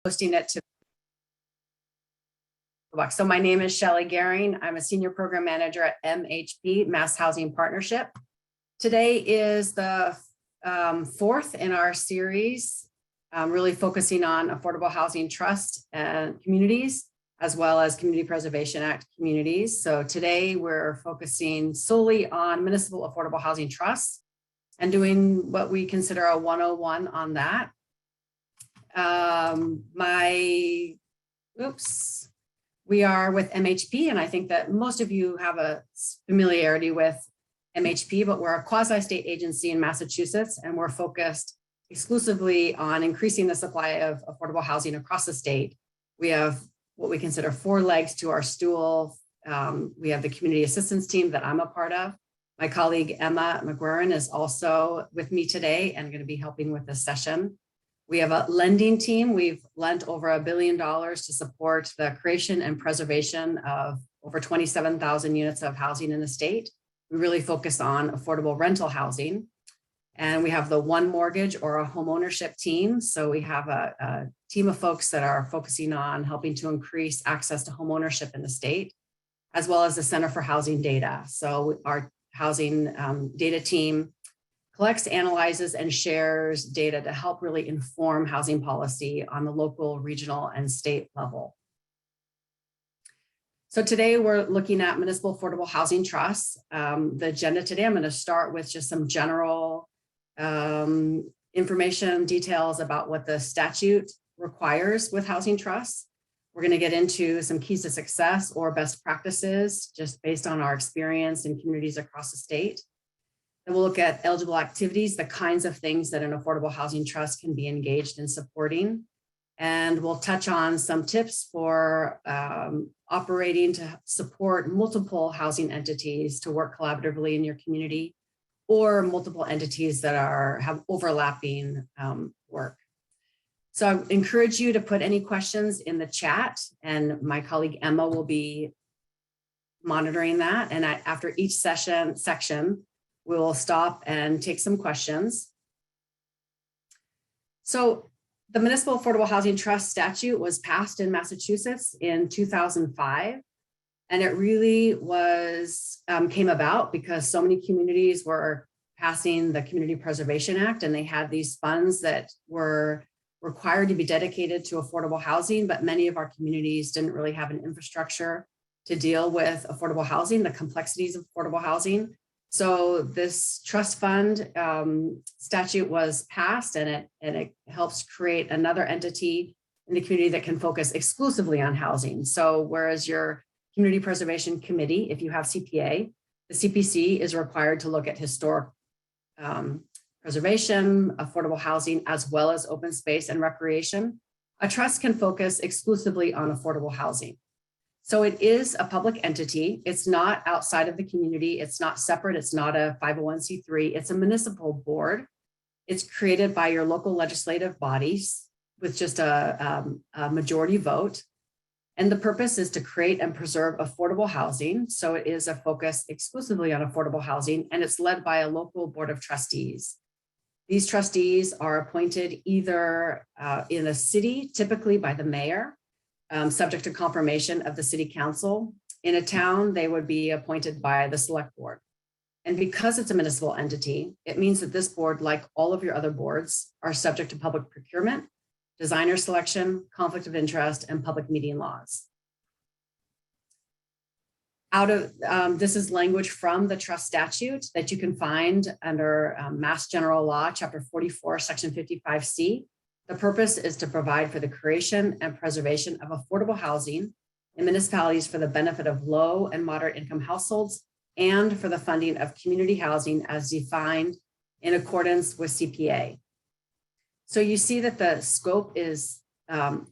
hosting it to. So my name is Shelly Goehring. I'm a senior program manager at MHP, Mass Housing Partnership. Today is the fourth in our series, really focusing on Affordable Housing Trust and communities, as well as Community Preservation Act communities. So today we're focusing solely on municipal affordable housing trusts and doing what we consider a 101 on that. We are with MHP, and I think that most of you have a familiarity with MHP, but we're a quasi-state agency in Massachusetts, and we're focused exclusively on increasing the supply of affordable housing across the state. We have what we consider 4 legs to our stool. We have the community assistance team that I'm a part of. My colleague Emma McGuirin is also with me today and going to be helping with this session. We have a lending team. We've lent over $1 billion to support the creation and preservation of over 27,000 units of housing in the state. We really focus on affordable rental housing. And we have the One Mortgage or a home ownership team. So we have a team of folks that are focusing on helping to increase access to home ownership in the state, as well as the Center for Housing Data. So our housing data team collects, analyzes, and shares data to help really inform housing policy on the local, regional, and state level. So today we're looking at municipal affordable housing trusts. The agenda today, I'm going to start with just some general information, details about what the statute requires with housing trusts. We're going to get into some keys to success or best practices just based on our experience in communities across the state. Then we'll look at eligible activities, the kinds of things that an affordable housing trust can be engaged in supporting. And we'll touch on some tips for operating to support multiple housing entities to work collaboratively in your community, or multiple entities that have overlapping work. So I encourage you to put any questions in the chat, and my colleague Emma will be monitoring that. And after each section, we will stop and take some questions. So the Municipal Affordable Housing Trust statute was passed in Massachusetts in 2005. And it really came about because so many communities were passing the Community Preservation Act, and they had these funds that were required to be dedicated to affordable housing, but many of our communities didn't really have an infrastructure to deal with affordable housing, the complexities of affordable housing. So this trust fund statute was passed, and it helps create another entity in the community that can focus exclusively on housing. So whereas your Community Preservation Committee, if you have CPA, the CPC is required to look at historic preservation, affordable housing, as well as open space and recreation. A trust can focus exclusively on affordable housing. So it is a public entity. It's not outside of the community. It's not separate. It's not a 501c3. It's a municipal board. It's created by your local legislative bodies with just a majority vote. And the purpose is to create and preserve affordable housing. So it is a focus exclusively on affordable housing, and it's led by a local board of trustees. These trustees are appointed either in a city, typically by the mayor, subject to confirmation of the city council. In a town, they would be appointed by the select board. And because it's a municipal entity, it means that this board, like all of your other boards, are subject to public procurement, designer selection, conflict of interest, and public meeting laws. This is language from the trust statute that you can find under Mass General Law, Chapter 44, Section 55C. The purpose is to provide for the creation and preservation of affordable housing in municipalities for the benefit of low and moderate income households, and for the funding of community housing as defined in accordance with CPA. So you see that the scope is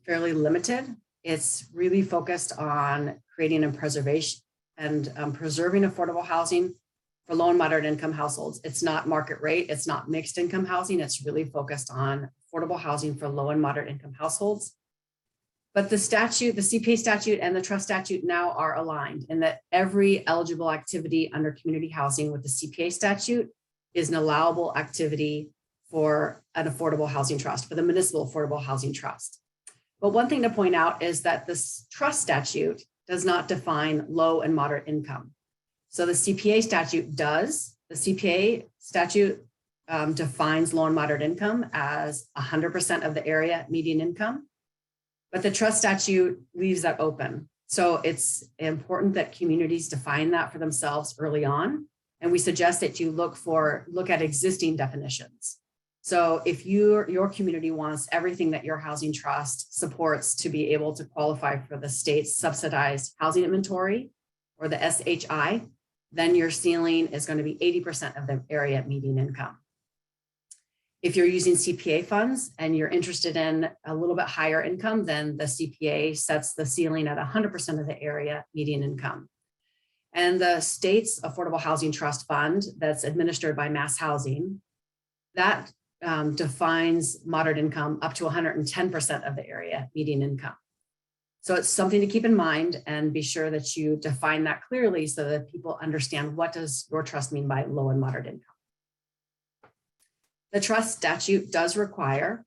fairly limited. It's really focused on creating and preservation and preserving affordable housing for low and moderate income households. It's not market rate. It's not mixed income housing. It's really focused on affordable housing for low and moderate income households. But the statute, the CPA statute and the trust statute now are aligned in that every eligible activity under community housing with the CPA statute is an allowable activity for an affordable housing trust, for the municipal affordable housing trust. But one thing to point out is that this trust statute does not define low and moderate income. So the CPA statute does. The CPA statute defines low and moderate income as 100% of the area median income, but the trust statute leaves that open. So it's important that communities define that for themselves early on. And we suggest that you look at existing definitions. So if your community wants everything that your housing trust supports to be able to qualify for the state's subsidized housing inventory or the SHI, then your ceiling is going to be 80% of the area median income. If you're using CPA funds and you're interested in a little bit higher income, then the CPA sets the ceiling at 100% of the area median income. And the state's Affordable Housing Trust Fund that's administered by Mass Housing, that defines moderate income up to 110% of the area median income. So it's something to keep in mind, and be sure that you define that clearly so that people understand, what does your trust mean by low and moderate income. The trust statute does require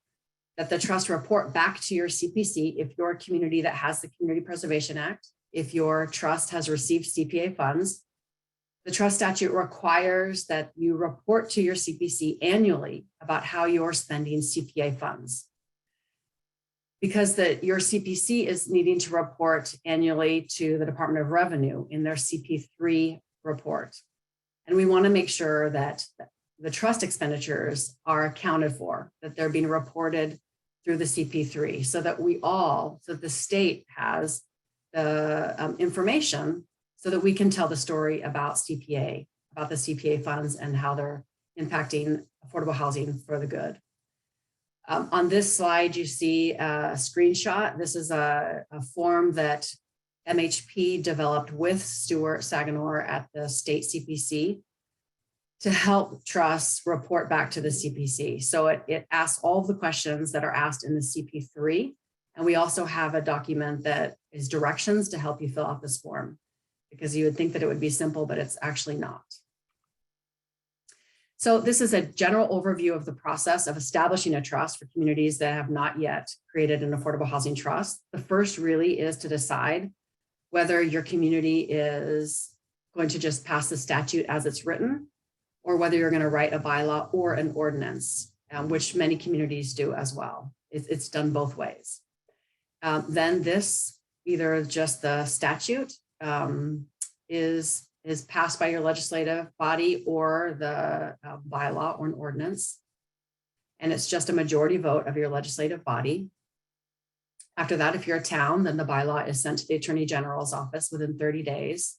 that the trust report back to your CPC if you're a community that has the Community Preservation Act, if your trust has received CPA funds. The trust statute requires that you report to your CPC annually about how you're spending CPA funds. Because your CPC is needing to report annually to the Department of Revenue in their CP3 report. And we want to make sure that the trust expenditures are accounted for, that they're being reported through the CP3 so that the state has the information so that we can tell the story about CPA, about the CPA funds and how they're impacting affordable housing for the good. On this slide, you see a screenshot. This is a form that MHP developed with Stuart Saganor at the state CPC to help trusts report back to the CPC. So it asks all of the questions that are asked in the CP3. And we also have a document that is directions to help you fill out this form, because you would think that it would be simple, but it's actually not. So this is a general overview of the process of establishing a trust for communities that have not yet created an affordable housing trust. The first really is to decide whether your community is going to just pass the statute as it's written, or whether you're going to write a bylaw or an ordinance, which many communities do as well. It's done both ways. Then this, either just the statute is passed by your legislative body, or the bylaw or an ordinance. And it's just a majority vote of your legislative body. After that, if you're a town, then the bylaw is sent to the Attorney General's office within 30 days.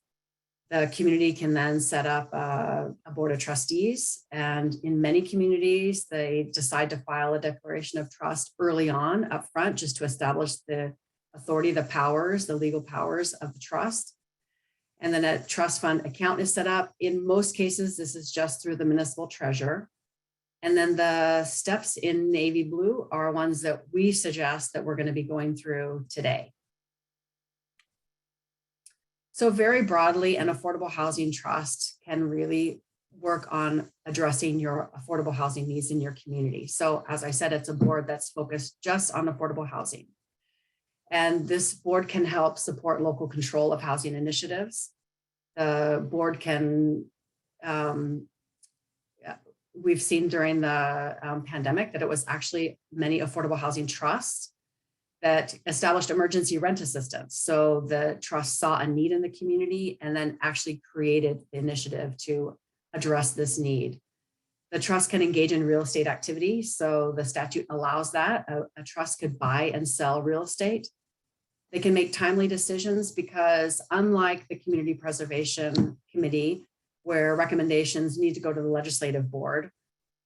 The community can then set up a board of trustees. And in many communities, they decide to file a declaration of trust early on up front, just to establish the authority, the powers, the legal powers of the trust. And then a trust fund account is set up. In most cases, this is just through the municipal treasurer. And then the steps in navy blue are ones that we suggest that we're going to be going through today. So very broadly, an affordable housing trust can really work on addressing your affordable housing needs in your community. So as I said, it's a board that's focused just on affordable housing. And this board can help support local control of housing initiatives. The board can, we've seen during the pandemic that it was actually many affordable housing trusts that established emergency rent assistance. So the trust saw a need in the community and then actually created the initiative to address this need. The trust can engage in real estate activity. So the statute allows that. A trust could buy and sell real estate. They can make timely decisions, because unlike the Community Preservation Committee, where recommendations need to go to the legislative board,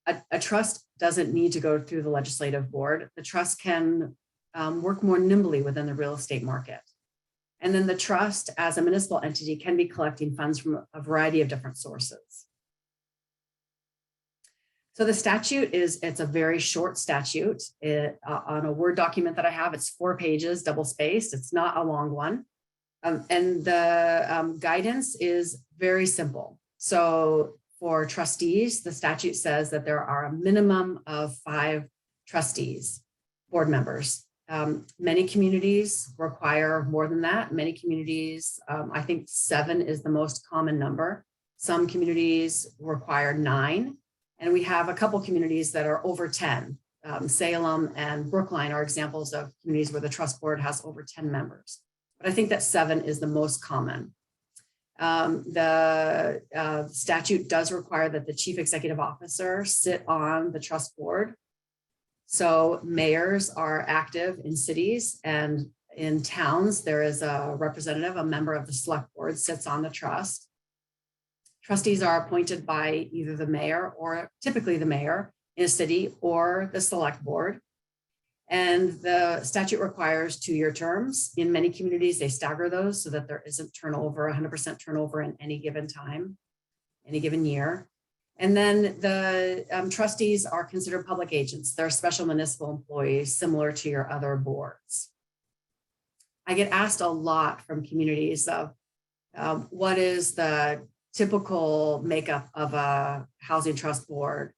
a trust doesn't need to go through the legislative board. The trust can work more nimbly within the real estate market. And then the trust, as a municipal entity, can be collecting funds from a variety of different sources. So the statute it's a very short statute. On a Word document that I have, it's 4 pages, double spaced. It's not a long one. And the guidance is very simple. So for trustees, the statute says that there are a minimum of 5 trustees, board members. Many communities require more than that. Many communities, I think 7 is the most common number. Some communities require 9, and we have a couple communities that are over 10. Salem and Brookline are examples of communities where the trust board has over 10 members. But I think that 7 is the most common. The statute does require that the chief executive officer sit on the trust board. So mayors are active in cities, and in towns, there is a representative, a member of the select board sits on the trust. Trustees are appointed by either the mayor, or typically the mayor in a city, or the select board. And the statute requires 2-year terms. In many communities, they stagger those so that there isn't turnover, 100% turnover in any given time, any given year. And then the trustees are considered public agents. They're special municipal employees similar to your other boards. I get asked a lot from communities of what is the typical makeup of a housing trust board?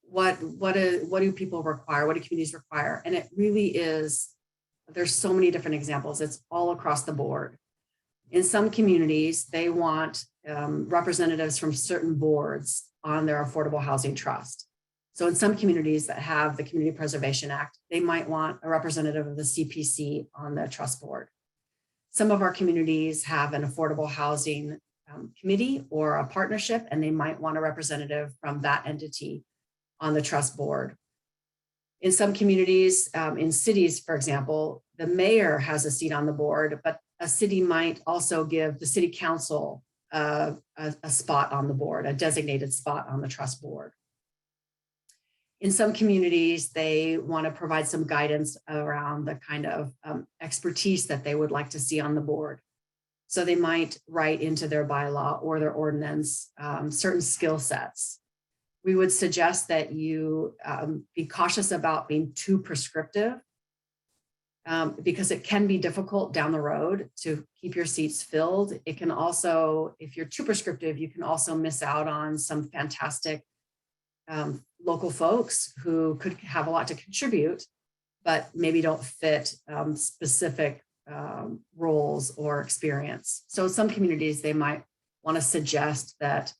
What do people require? What do communities require? And it really is, there's so many different examples. It's all across the board. In some communities, they want representatives from certain boards on their affordable housing trust. So in some communities that have the Community Preservation Act, they might want a representative of the CPC on the trust board. Some of our communities have an affordable housing committee or a partnership, and they might want a representative from that entity on the trust board. In some communities, in cities, for example, the mayor has a seat on the board, but a city might also give the city council a spot on the board, a designated spot on the trust board. In some communities, they want to provide some guidance around the kind of expertise that they would like to see on the board. So they might write into their bylaw or their ordinance certain skill sets. We would suggest that you be cautious about being too prescriptive because it can be difficult down the road to keep your seats filled. It can also, if you're too prescriptive, you can also miss out on some fantastic local folks who could have a lot to contribute, but maybe don't fit specific roles or experience. So some communities, they might want to suggest that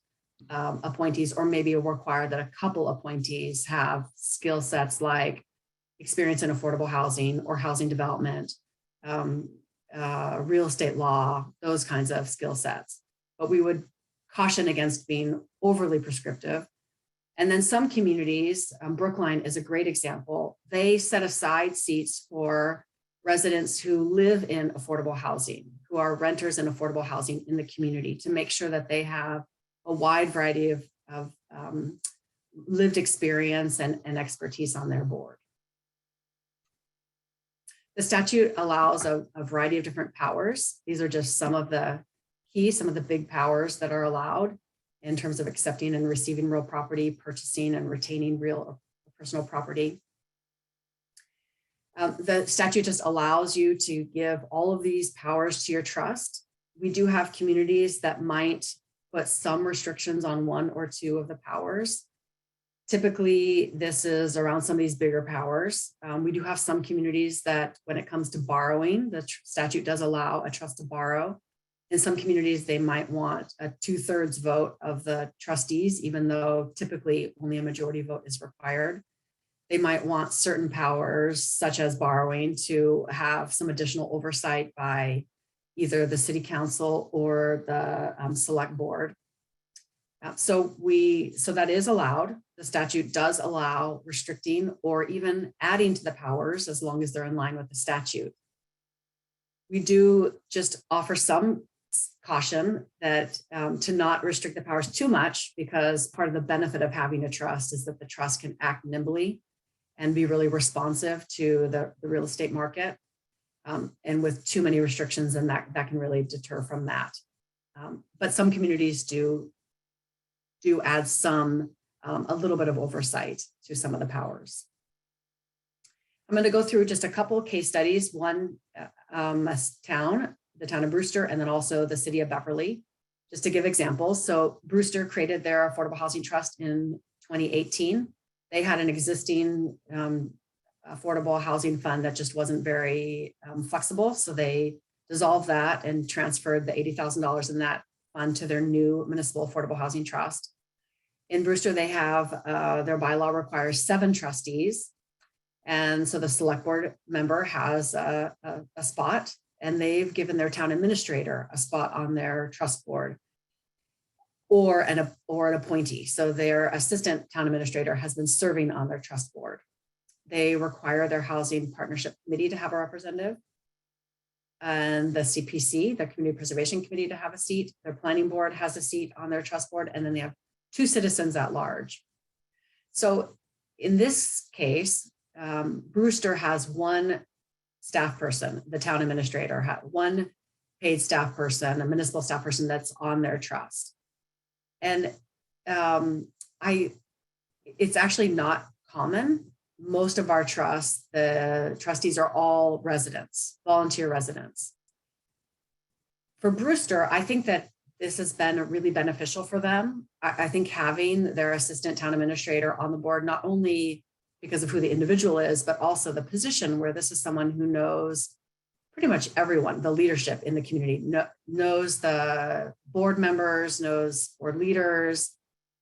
appointees, or maybe require that a couple appointees have skill sets like experience in affordable housing or housing development, real estate law, those kinds of skill sets. But we would caution against being overly prescriptive. And then some communities, Brookline is a great example, they set aside seats for residents who live in affordable housing, who are renters in affordable housing in the community, to make sure that they have a wide variety of lived experience and expertise on their board. The statute allows a variety of different powers. These are just some of the big powers that are allowed in terms of accepting and receiving real property, purchasing and retaining real personal property. The statute just allows you to give all of these powers to your trust. We do have communities that might put some restrictions on 1 or 2 of the powers. Typically, this is around some of these bigger powers. We do have some communities that when it comes to borrowing, the statute does allow a trust to borrow. In some communities, they might want a 2/3 vote of the trustees, even though typically only a majority vote is required. They might want certain powers, such as borrowing, to have some additional oversight by either the city council or the select board. So that is allowed. The statute does allow restricting or even adding to the powers as long as they're in line with the statute. We do just offer some caution that to not restrict the powers too much, because part of the benefit of having a trust is that the trust can act nimbly and be really responsive to the real estate market. And with too many restrictions, then that can really deter from that. But some communities do add a little bit of oversight to some of the powers. I'm going to go through just a couple of case studies, one the town of Brewster, and then also the city of Beverly, just to give examples. So Brewster created their Affordable Housing Trust in 2018. They had an existing affordable housing fund that just wasn't very flexible. So they dissolved that and transferred the $80,000 in that fund to their new municipal affordable housing trust. In Brewster, they have their bylaw requires 7 trustees. And so the select board member has a spot, and they've given their town administrator a spot on their trust board or an appointee. So their assistant town administrator has been serving on their trust board. They require their housing partnership committee to have a representative, and the CPC, the Community Preservation Committee, to have a seat. Their planning board has a seat on their trust board, and then they have 2 citizens at large. So in this case, Brewster has 1 staff person, the town administrator, 1 paid staff person, a municipal staff person that's on their trust. And it's actually not common. Most of our trusts, the trustees are all residents, volunteer residents. For Brewster, I think that this has been really beneficial for them. I think having their assistant town administrator on the board, not only because of who the individual is, but also the position, where this is someone who knows pretty much everyone, the leadership in the community, knows the board members, knows board leaders,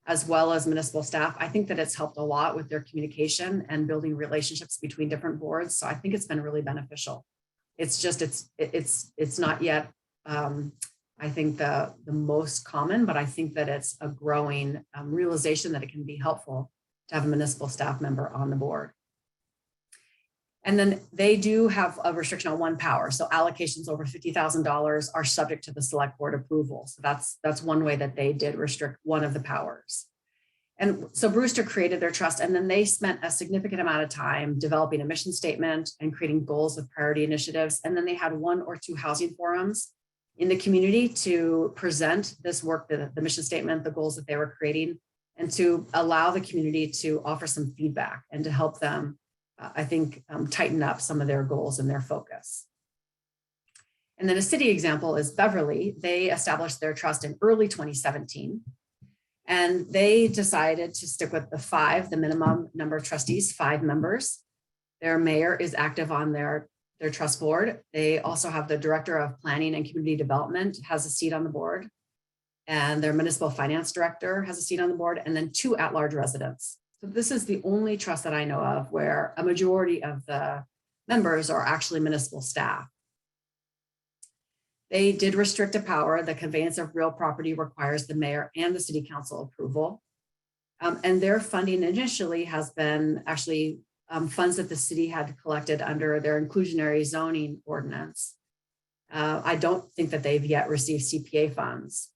as well as municipal staff. I think that it's helped a lot with their communication and building relationships between different boards. So I think it's been really beneficial. It's just, it's not yet, I think the most common, but I think that it's a growing realization that it can be helpful to have a municipal staff member on the board. And then they do have a restriction on 1 power. So allocations over $50,000 are subject to the select board approval. So that's one way that they did restrict one of the powers. And so Brewster created their trust, and then they spent a significant amount of time developing a mission statement and creating goals with priority initiatives. And then they had 1 or 2 housing forums in the community to present this work, the mission statement, the goals that they were creating, and to allow the community to offer some feedback and to help them, I think, tighten up some of their goals and their focus. And then a city example is Beverly. They established their trust in early 2017, and they decided to stick with the minimum number of trustees, 5 members. Their mayor is active on their trust board. They also have the director of planning and community development has a seat on the board, and their municipal finance director has a seat on the board, and then 2 at-large residents. So this is the only trust that I know of where a majority of the members are actually municipal staff. They did restrict a power. The conveyance of real property requires the mayor and the city council approval. And their funding initially has been actually funds that the city had collected under their inclusionary zoning ordinance. I don't think that they've yet received CPA funds.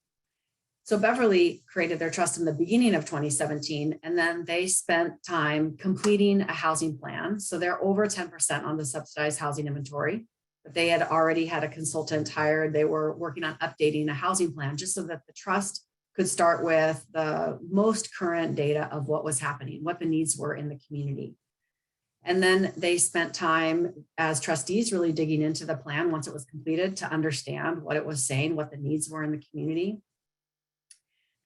So Beverly created their trust in the beginning of 2017, and then they spent time completing a housing plan. So they're over 10% on the subsidized housing inventory, but they had already had a consultant hired. They were working on updating a housing plan just so that the trust could start with the most current data of what was happening, what the needs were in the community. And then they spent time as trustees really digging into the plan once it was completed to understand what it was saying, what the needs were in the community.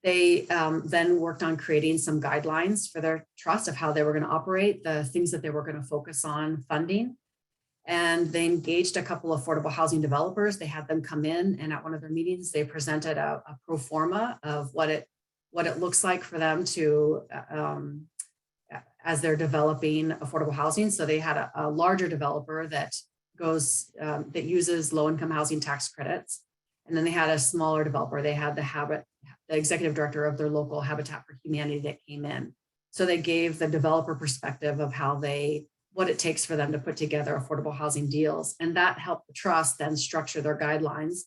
They then worked on creating some guidelines for their trust of how they were going to operate, the things that they were going to focus on funding. And they engaged a couple of affordable housing developers. They had them come in, and at one of their meetings, they presented a pro forma of what it looks like for them to, as they're developing affordable housing. So they had a larger developer that that uses low-income housing tax credits. And then they had a smaller developer. They had the executive director of their local Habitat for Humanity that came in. So they gave the developer perspective of what it takes for them to put together affordable housing deals. And that helped the trust then structure their guidelines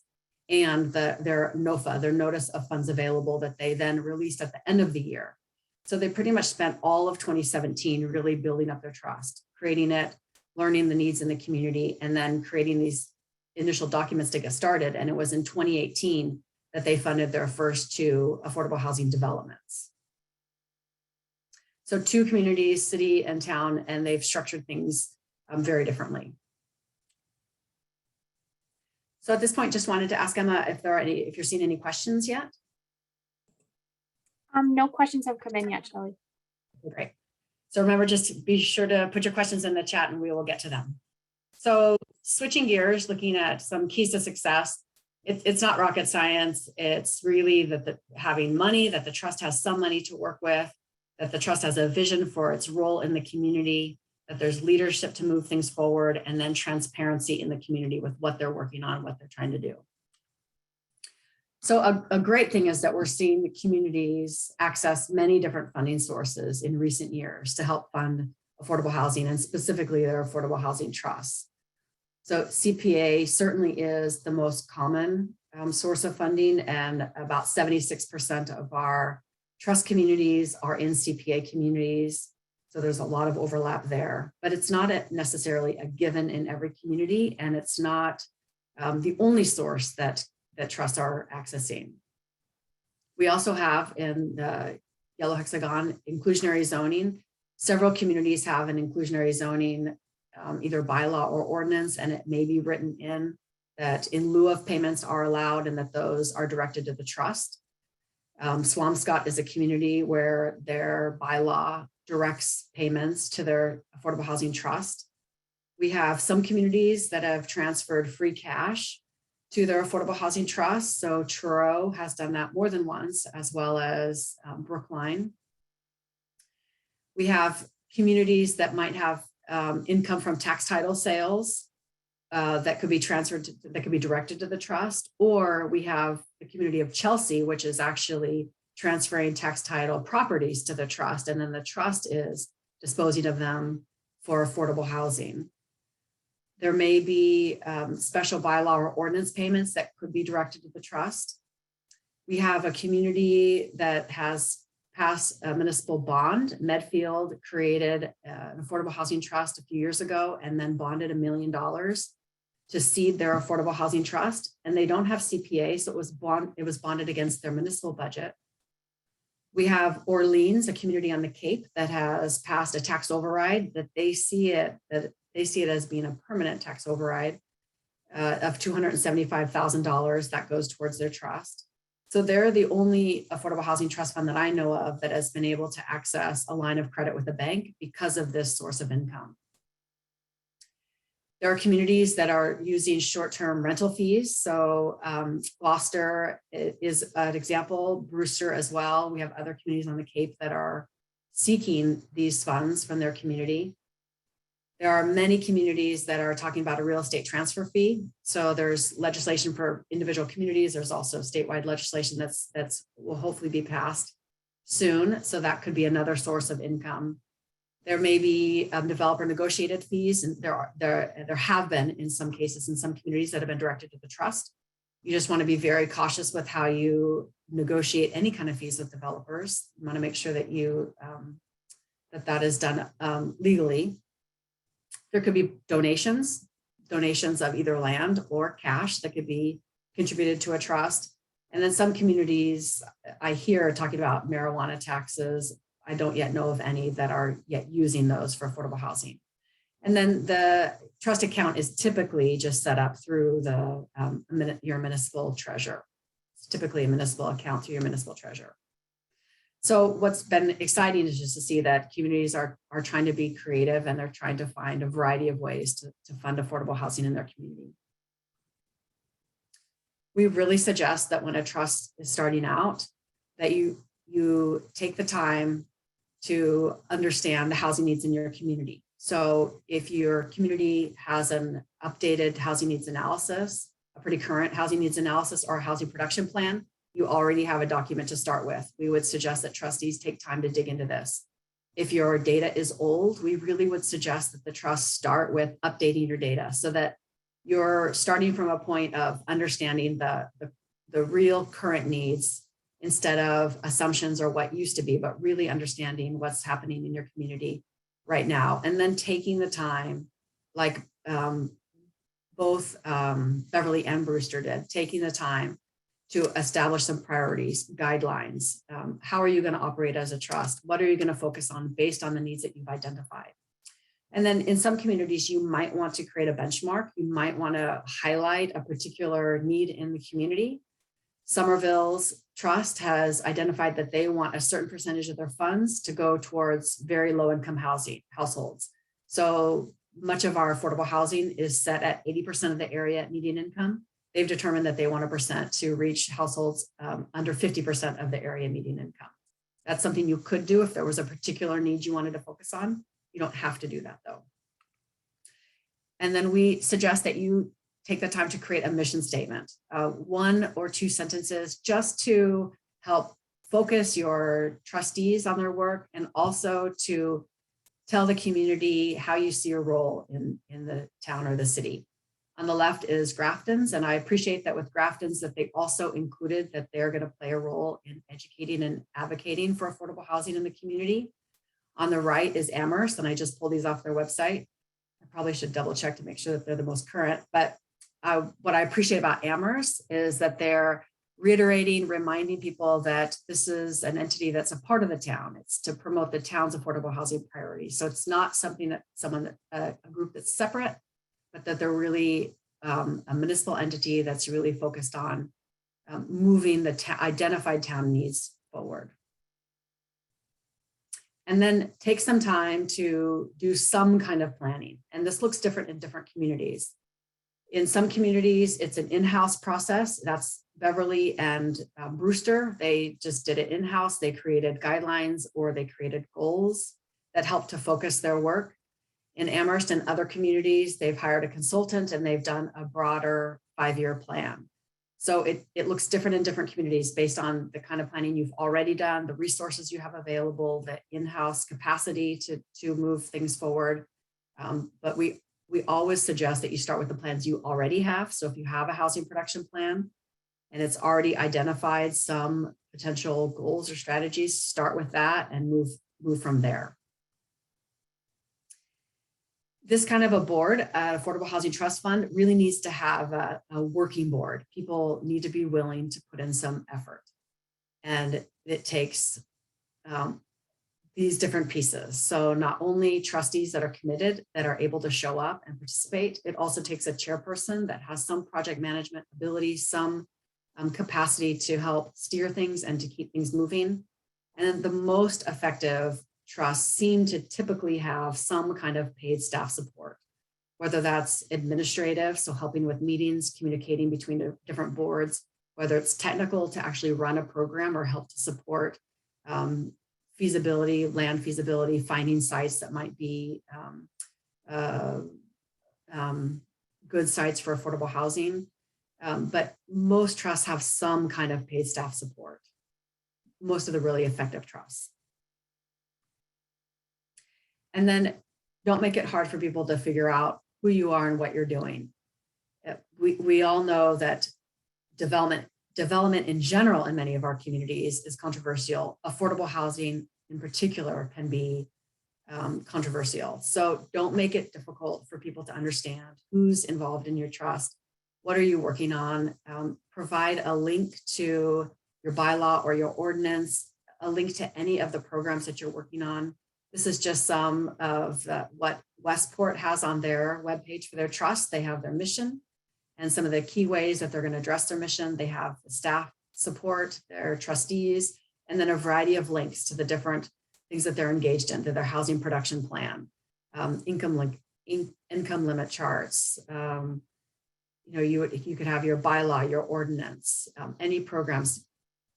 and their NOFA, their notice of funds available, that they then released at the end of the year. So they pretty much spent all of 2017 really building up their trust, creating it, learning the needs in the community, and then creating these initial documents to get started. And it was in 2018 that they funded their first 2 affordable housing developments. So 2 communities, city and town, and they've structured things very differently. So at this point, just wanted to ask Emma if you're seeing any questions yet. No questions have come in yet, Shelly. Great. So remember, just be sure to put your questions in the chat and we will get to them. So switching gears, looking at some keys to success, it's not rocket science. It's really that having money, that the trust has some money to work with, that the trust has a vision for its role in the community, that there's leadership to move things forward, and then transparency in the community with what they're working on, what they're trying to do. So a great thing is that we're seeing the communities access many different funding sources in recent years to help fund affordable housing, and specifically their affordable housing trusts. So CPA certainly is the most common source of funding, and about 76% of our trust communities are in CPA communities. So there's a lot of overlap there, but it's not necessarily a given in every community, and it's not the only source that trusts are accessing. We also have in the yellow hexagon inclusionary zoning. Several communities have an inclusionary zoning, either bylaw or ordinance, and it may be written in that in lieu of payments are allowed and that those are directed to the trust. Swampscott is a community where their bylaw directs payments to their affordable housing trust. We have some communities that have transferred free cash to their affordable housing trust. So Truro has done that more than once, as well as Brookline. We have communities that might have income from tax title sales that could be transferred, that could be directed to the trust. Or we have the community of Chelsea, which is actually transferring tax title properties to the trust, and then the trust is disposing of them for affordable housing. There may be special bylaw or ordinance payments that could be directed to the trust. We have a community that has passed a municipal bond. Medfield created an affordable housing trust a few years ago and then bonded $1 million to seed their affordable housing trust. And they don't have CPA, so it was bonded against their municipal budget. We have Orleans, a community on the Cape that has passed a tax override that they see it as being a permanent tax override of $275,000 that goes towards their trust. So they're the only affordable housing trust fund that I know of that has been able to access a line of credit with a bank because of this source of income. There are communities that are using short-term rental fees. So Gloucester is an example, Brewster as well. We have other communities on the Cape that are seeking these funds from their community. There are many communities that are talking about a real estate transfer fee. So there's legislation for individual communities. There's also statewide legislation that's will hopefully be passed soon. So that could be another source of income. There may be developer negotiated fees, and there have been in some cases in some communities that have been directed to the trust. You just want to be very cautious with how you negotiate any kind of fees with developers. You want to make sure that you that is done legally. There could be donations of either land or cash that could be contributed to a trust. And then some communities I hear talking about marijuana taxes. I don't yet know of any that are yet using those for affordable housing. And then the trust account is typically just set up through your municipal treasurer. It's typically a municipal account through your municipal treasurer. So what's been exciting is just to see that communities are trying to be creative, and they're trying to find a variety of ways to fund affordable housing in their community. We really suggest that when a trust is starting out, that you take the time to understand the housing needs in your community. So if your community has an updated housing needs analysis, a pretty current housing needs analysis, or a housing production plan, you already have a document to start with. We would suggest that trustees take time to dig into this. If your data is old, we really would suggest that the trust start with updating your data so that you're starting from a point of understanding the real current needs instead of assumptions or what used to be, but really understanding what's happening in your community right now. And then taking the time, like both Beverly and Brewster did, taking the time to establish some priorities, guidelines. How are you going to operate as a trust? What are you going to focus on based on the needs that you've identified? And then in some communities, you might want to create a benchmark. You might want to highlight a particular need in the community Somerville's trust has identified that they want a certain percentage of their funds to go towards very low income households. So much of our affordable housing is set at 80% of the area median income. They've determined that they want a percent to reach households under 50% of the area median income. That's something you could do if there was a particular need you wanted to focus on. You don't have to do that though. And then we suggest that you take the time to create a mission statement, 1 or 2 sentences, just to help focus your trustees on their work and also to tell the community how you see your role in the town or the city. On the left is Grafton's, and I appreciate that with Grafton's that they also included that they're going to play a role in educating and advocating for affordable housing in the community. On the right is Amherst, and I just pulled these off their website. I probably should double check to make sure that they're the most current, but what I appreciate about Amherst is that they're reiterating, reminding people that this is an entity that's a part of the town. It's to promote the town's affordable housing priorities. So it's not something that a group that's separate, but that they're really a municipal entity that's really focused on moving the identified town needs forward. And then take some time to do some kind of planning. And this looks different in different communities. In some communities, it's an in-house process. That's Beverly and Brewster. They just did it in-house. They created guidelines or they created goals that help to focus their work. In Amherst and other communities, they've hired a consultant and they've done a broader 5-year plan. So it looks different in different communities based on the kind of planning you've already done, the resources you have available, the in-house capacity to move things forward. But we always suggest that you start with the plans you already have. So if you have a housing production plan and it's already identified some potential goals or strategies, start with that and move from there. This kind of a board, Affordable Housing Trust Fund, really needs to have a working board. People need to be willing to put in some effort. And it takes these different pieces. So not only trustees that are committed, that are able to show up and participate, it also takes a chairperson that has some project management ability, some capacity to help steer things and to keep things moving. And the most effective trusts seem to typically have some kind of paid staff support, whether that's administrative, so helping with meetings, communicating between the different boards, whether it's technical to actually run a program or help to support feasibility, land feasibility, finding sites that might be good sites for affordable housing. But most trusts have some kind of paid staff support, most of the really effective trusts. And then don't make it hard for people to figure out who you are and what you're doing. We all know that development in general in many of our communities is controversial. Affordable housing in particular can be controversial. So don't make it difficult for people to understand who's involved in your trust. What are you working on? Provide a link to your bylaw or your ordinance, a link to any of the programs that you're working on. This is just some of what Westport has on their webpage for their trust. They have their mission and some of the key ways that they're going to address their mission. They have the staff support, their trustees, and then a variety of links to the different things that they're engaged in, to their housing production plan, income limit charts. You could have your bylaw, your ordinance, any programs.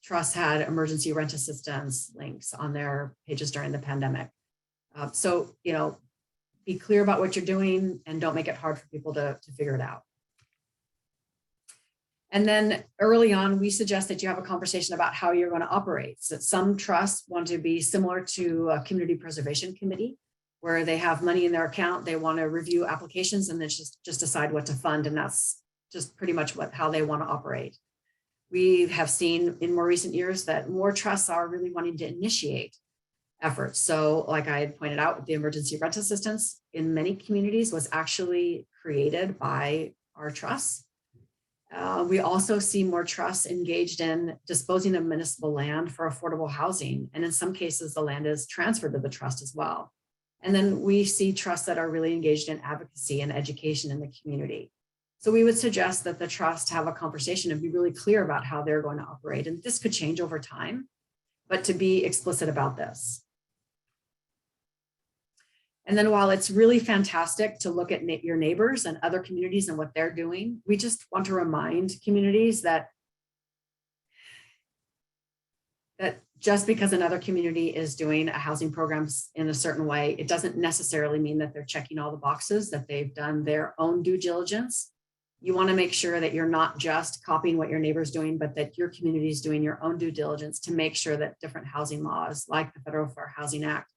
Trust had emergency rent assistance links on their pages during the pandemic. So, be clear about what you're doing and don't make it hard for people to figure it out. And then early on, we suggest that you have a conversation about how you're going to operate. So some trusts want to be similar to a community preservation committee, where they have money in their account, they want to review applications and then just decide what to fund. And that's just pretty much how they want to operate. We have seen in more recent years that more trusts are really wanting to initiate efforts. So like I had pointed out, the emergency rent assistance in many communities was actually created by our trusts. We also see more trusts engaged in disposing of municipal land for affordable housing. And in some cases, the land is transferred to the trust as well. And then we see trusts that are really engaged in advocacy and education in the community. So we would suggest that the trust have a conversation and be really clear about how they're going to operate. And this could change over time, but to be explicit about this. And then while it's really fantastic to look at your neighbors and other communities and what they're doing, we just want to remind communities that just because another community is doing a housing program in a certain way, it doesn't necessarily mean that they're checking all the boxes, that they've done their own due diligence. You want to make sure that you're not just copying what your neighbor's doing, but that your community is doing your own due diligence to make sure that different housing laws, like the Federal Fair Housing Act,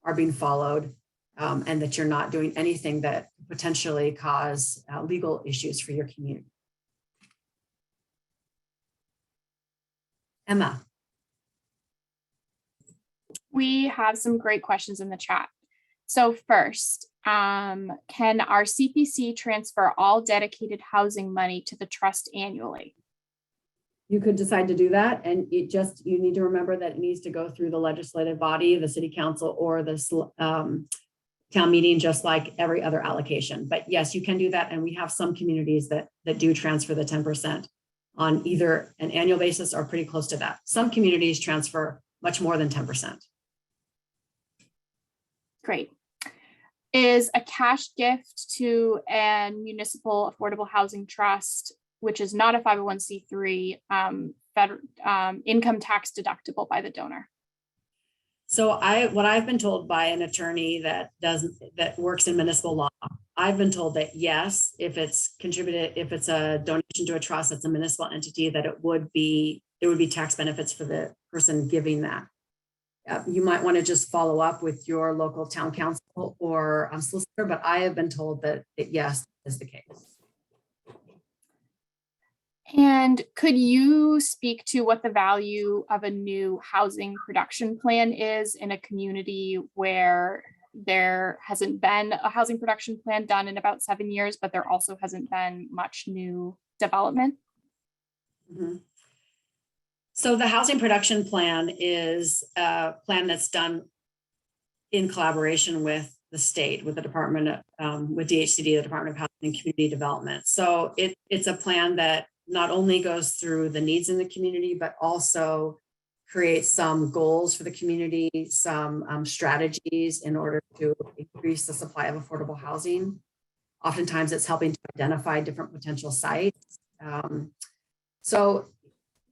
are being followed, and that you're not doing anything that potentially cause legal issues for your community. Emma. We have some great questions in the chat. So first, can our CPC transfer all dedicated housing money to the trust annually? You could decide to do that, and you need to remember that it needs to go through the legislative body, the city council, or the town meeting, just like every other allocation. But yes, you can do that, and we have some communities that do transfer the 10% on either an annual basis or pretty close to that. Some communities transfer much more than 10%. Great. Is a cash gift to a municipal affordable housing trust, which is not a 501c3, income tax deductible by the donor? So what I've been told by an attorney that works in municipal law, I've been told that yes, if it's a donation to a trust that's a municipal entity, that it would be tax benefits for the person giving that. You might want to just follow up with your local town council or solicitor, but I have been told that yes, is the case. And could you speak to what the value of a new housing production plan is in a community where there hasn't been a housing production plan done in about 7 years, but there also hasn't been much new development? Mm-hmm. So the housing production plan is a plan that's done in collaboration with the state, with the Department of, with DHCD, the Department of Housing and Community Development. So it's a plan that not only goes through the needs in the community, but also creates some goals for the community, some strategies in order to increase the supply of affordable housing. Oftentimes it's helping to identify different potential sites. So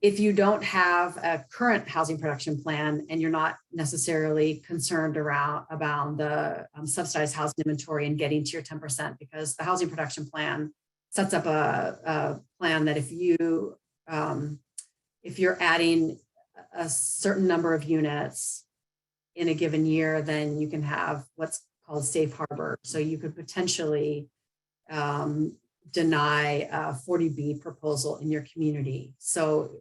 if you don't have a current housing production plan and you're not necessarily concerned about the subsidized housing inventory and getting to your 10%, because the housing production plan sets up a plan that if you're adding a certain number of units in a given year, then you can have what's called safe harbor. So you could potentially deny a 40B proposal in your community. So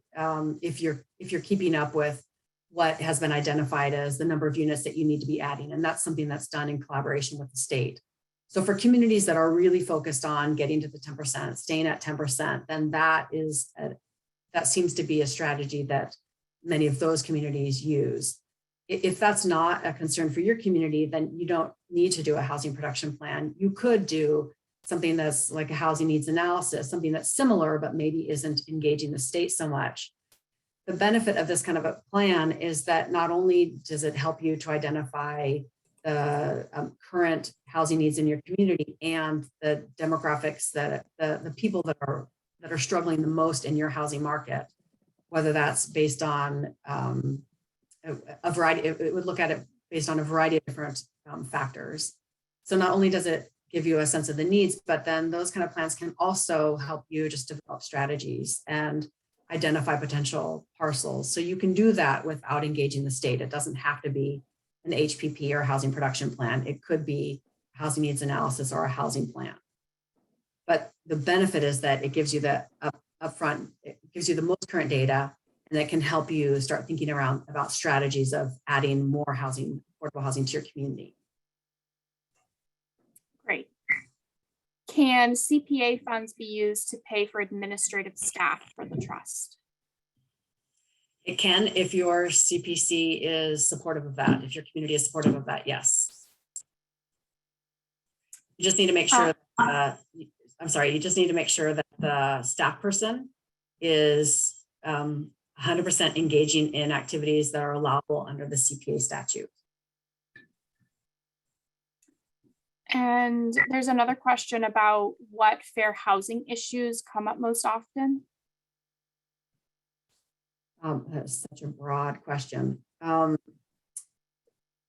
if you're keeping up with what has been identified as the number of units that you need to be adding, and that's something that's done in collaboration with the state. So for communities that are really focused on getting to the 10%, staying at 10%, then that seems to be a strategy that many of those communities use. If that's not a concern for your community, then you don't need to do a housing production plan. You could do something that's like a housing needs analysis, something that's similar, but maybe isn't engaging the state so much. The benefit of this kind of a plan is that not only does it help you to identify the current housing needs in your community and the demographics, that the people that are struggling the most in your housing market, whether that's based on a variety, it would look at it based on a variety of different factors. So not only does it give you a sense of the needs, but then those kind of plans can also help you just develop strategies and identify potential parcels. So you can do that without engaging the state. It doesn't have to be an HPP or a housing production plan. It could be housing needs analysis or a housing plan. But the benefit is that it gives you the upfront, it gives you the most current data, and that can help you start thinking about strategies of adding more housing, affordable housing to your community. Great. Can CPA funds be used to pay for administrative staff for the trust? It can, if your CPC is supportive of that, if your community is supportive of that, yes. You just need to make sure I'm sorry, you just need to make sure that the staff person is 100% engaging in activities that are allowable under the CPA statute. And there's another question about what fair housing issues come up most often. That's such a broad question.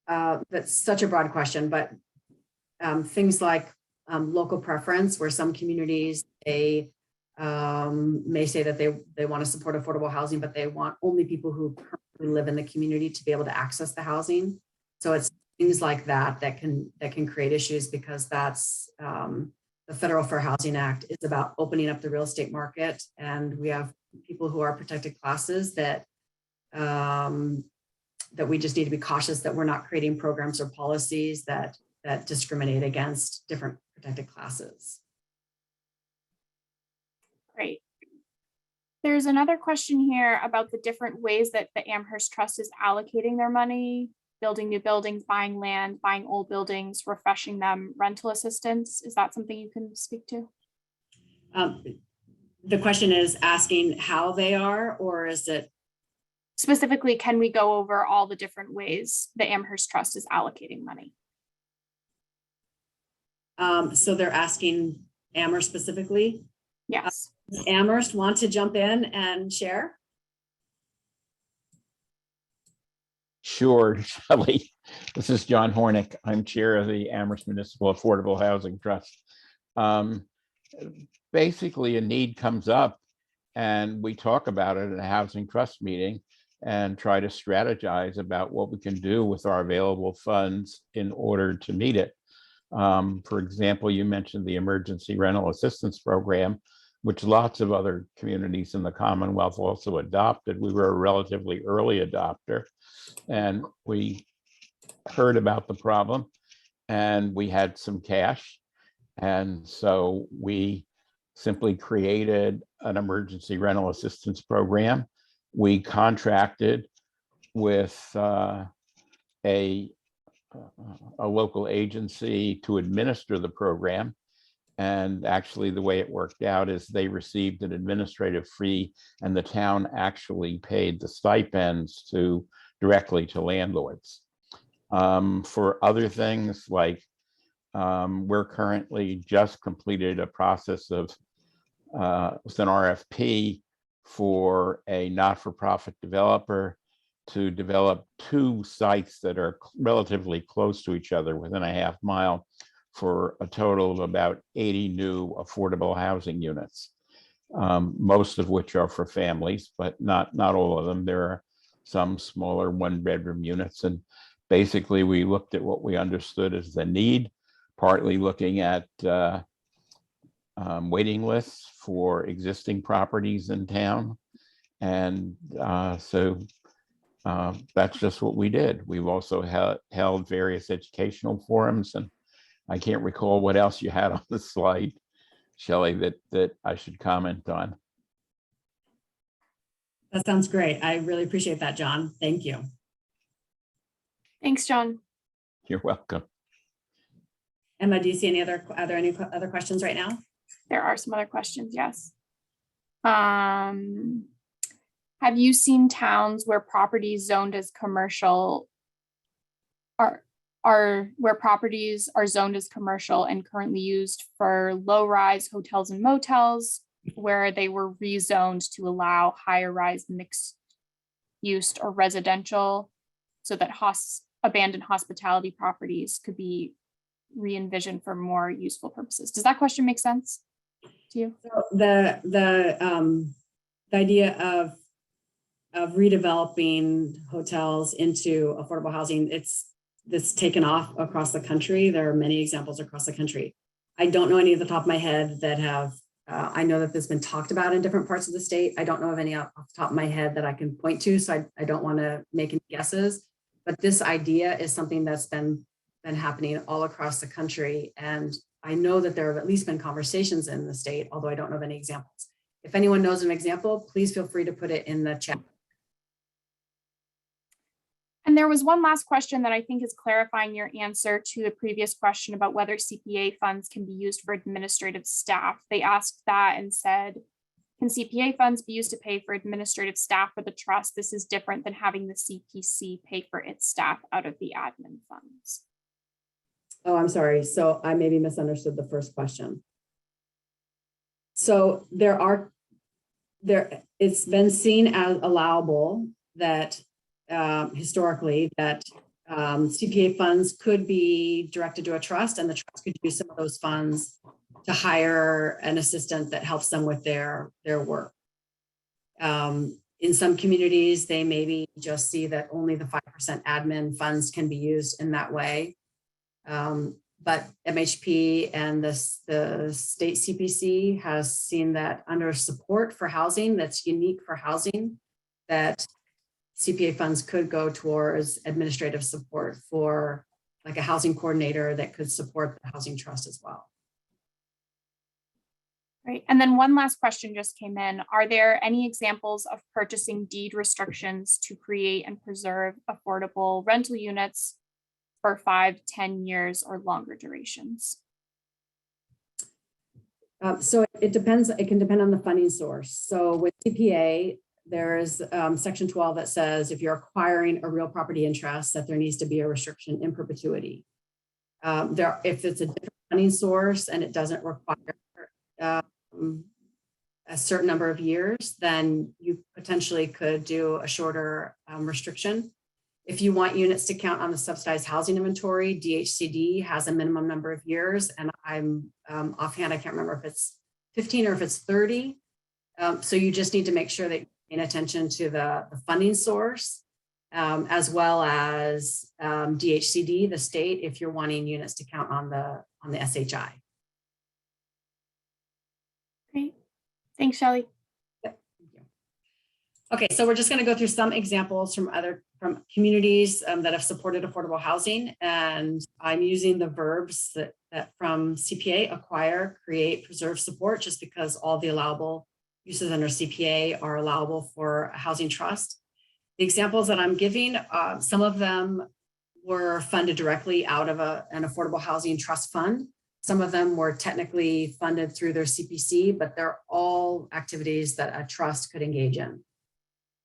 That's such a broad question, but things like local preference, where some communities, they may say that they want to support affordable housing, but they want only people who currently live in the community to be able to access the housing. So it's things like that that can create issues, because that's the Federal Fair Housing Act is about opening up the real estate market, and we have people who are protected classes that that we just need to be cautious that we're not creating programs or policies that discriminate against different protected classes. Great. There's another question here about the different ways that the Amherst Trust is allocating their money: building new buildings, buying land, buying old buildings, refreshing them, rental assistance. Is that something you can speak to? The question is asking how they are, or is it? Specifically, can we go over all the different ways the Amherst Trust is allocating money? So they're asking Amherst specifically? Yes. Does Amherst want to jump in and share? Sure, Shelly. This is John Hornick. I'm chair of the Amherst Municipal Affordable Housing Trust. Basically, a need comes up and we talk about it at a housing trust meeting and try to strategize about what we can do with our available funds in order to meet it. For example, you mentioned the Emergency Rental Assistance Program, which lots of other communities in the Commonwealth also adopted. We were a relatively early adopter, and we heard about the problem and we had some cash. And so we simply created an emergency rental assistance program. We contracted with a local agency to administer the program. And actually the way it worked out is they received an administrative fee and the town actually paid the stipends directly to landlords. For other things, like we're currently just completed a process of with an RFP for a not-for-profit developer to develop 2 sites that are relatively close to each other, within a half mile, for a total of about 80 new affordable housing units, most of which are for families, but not all of them. There are some smaller 1-bedroom units. And basically, we looked at what we understood as the need, partly looking at waiting lists for existing properties in town. And so that's just what we did. We've also held various educational forums, and I can't recall what else you had on the slide, Shelly, that I should comment on. That sounds great. I really appreciate that, John. Thank you. Thanks, John. You're welcome. Emma, do you see any are there any other questions right now? There are some other questions, yes. Have you seen towns where properties zoned as commercial where properties are zoned as commercial and currently used for low-rise hotels and motels, where they were rezoned to allow higher-rise mixed use or residential, so that abandoned hospitality properties could be re-envisioned for more useful purposes? Does that question make sense to you? So the idea of redeveloping hotels into affordable housing, it's taken off across the country. There are many examples across the country. I don't know any at the top of my head that have, I know that this has been talked about in different parts of the state. I don't know of any off the top of my head that I can point to, so I don't want to make any guesses. But this idea is something that's been happening all across the country. And I know that there have at least been conversations in the state, although I don't know of any examples. If anyone knows an example, please feel free to put it in the chat. And then there was one last question that I think is clarifying your answer to a previous question about whether CPA funds can be used for administrative staff. They asked that and said, can CPA funds be used to pay for administrative staff for the trust? This is different than having the CPC pay for its staff out of the admin funds. Oh, I'm sorry. So I maybe misunderstood the first question. So it's been seen as allowable that historically that CPA funds could be directed to a trust, and the trust could use some of those funds to hire an assistant that helps them with their work. In some communities, they maybe just see that only the 5% admin funds can be used in that way. But MHP and the state CPC has seen that under support for housing that's unique for housing, that CPA funds could go towards administrative support for like a housing coordinator that could support the housing trust as well. Right. And then one last question just came in. Are there any examples of purchasing deed restrictions to create and preserve affordable rental units for 5, 10 years or longer durations? So it depends. It can depend on the funding source. So with CPA, there's section 12 that says if you're acquiring a real property interest, that there needs to be a restriction in perpetuity. If it's a different funding source and it doesn't require a certain number of years, then you potentially could do a shorter restriction. If you want units to count on the subsidized housing inventory, DHCD has a minimum number of years, and I'm offhand, I can't remember if it's 15 or if it's 30. So you just need to make sure that you're paying attention to the funding source, as well as DHCD, the state, if you're wanting units to count on the SHI. Great. Thanks, Shelly. Yep. Thank you. Okay, so we're just going to go through some examples from communities that have supported affordable housing, and I'm using the verbs that from CPA: acquire, create, preserve, support, just because all the allowable uses under CPA are allowable for a housing trust. The examples that I'm giving, some of them were funded directly out of an affordable housing trust fund. Some of them were technically funded through their CPC, but they're all activities that a trust could engage in.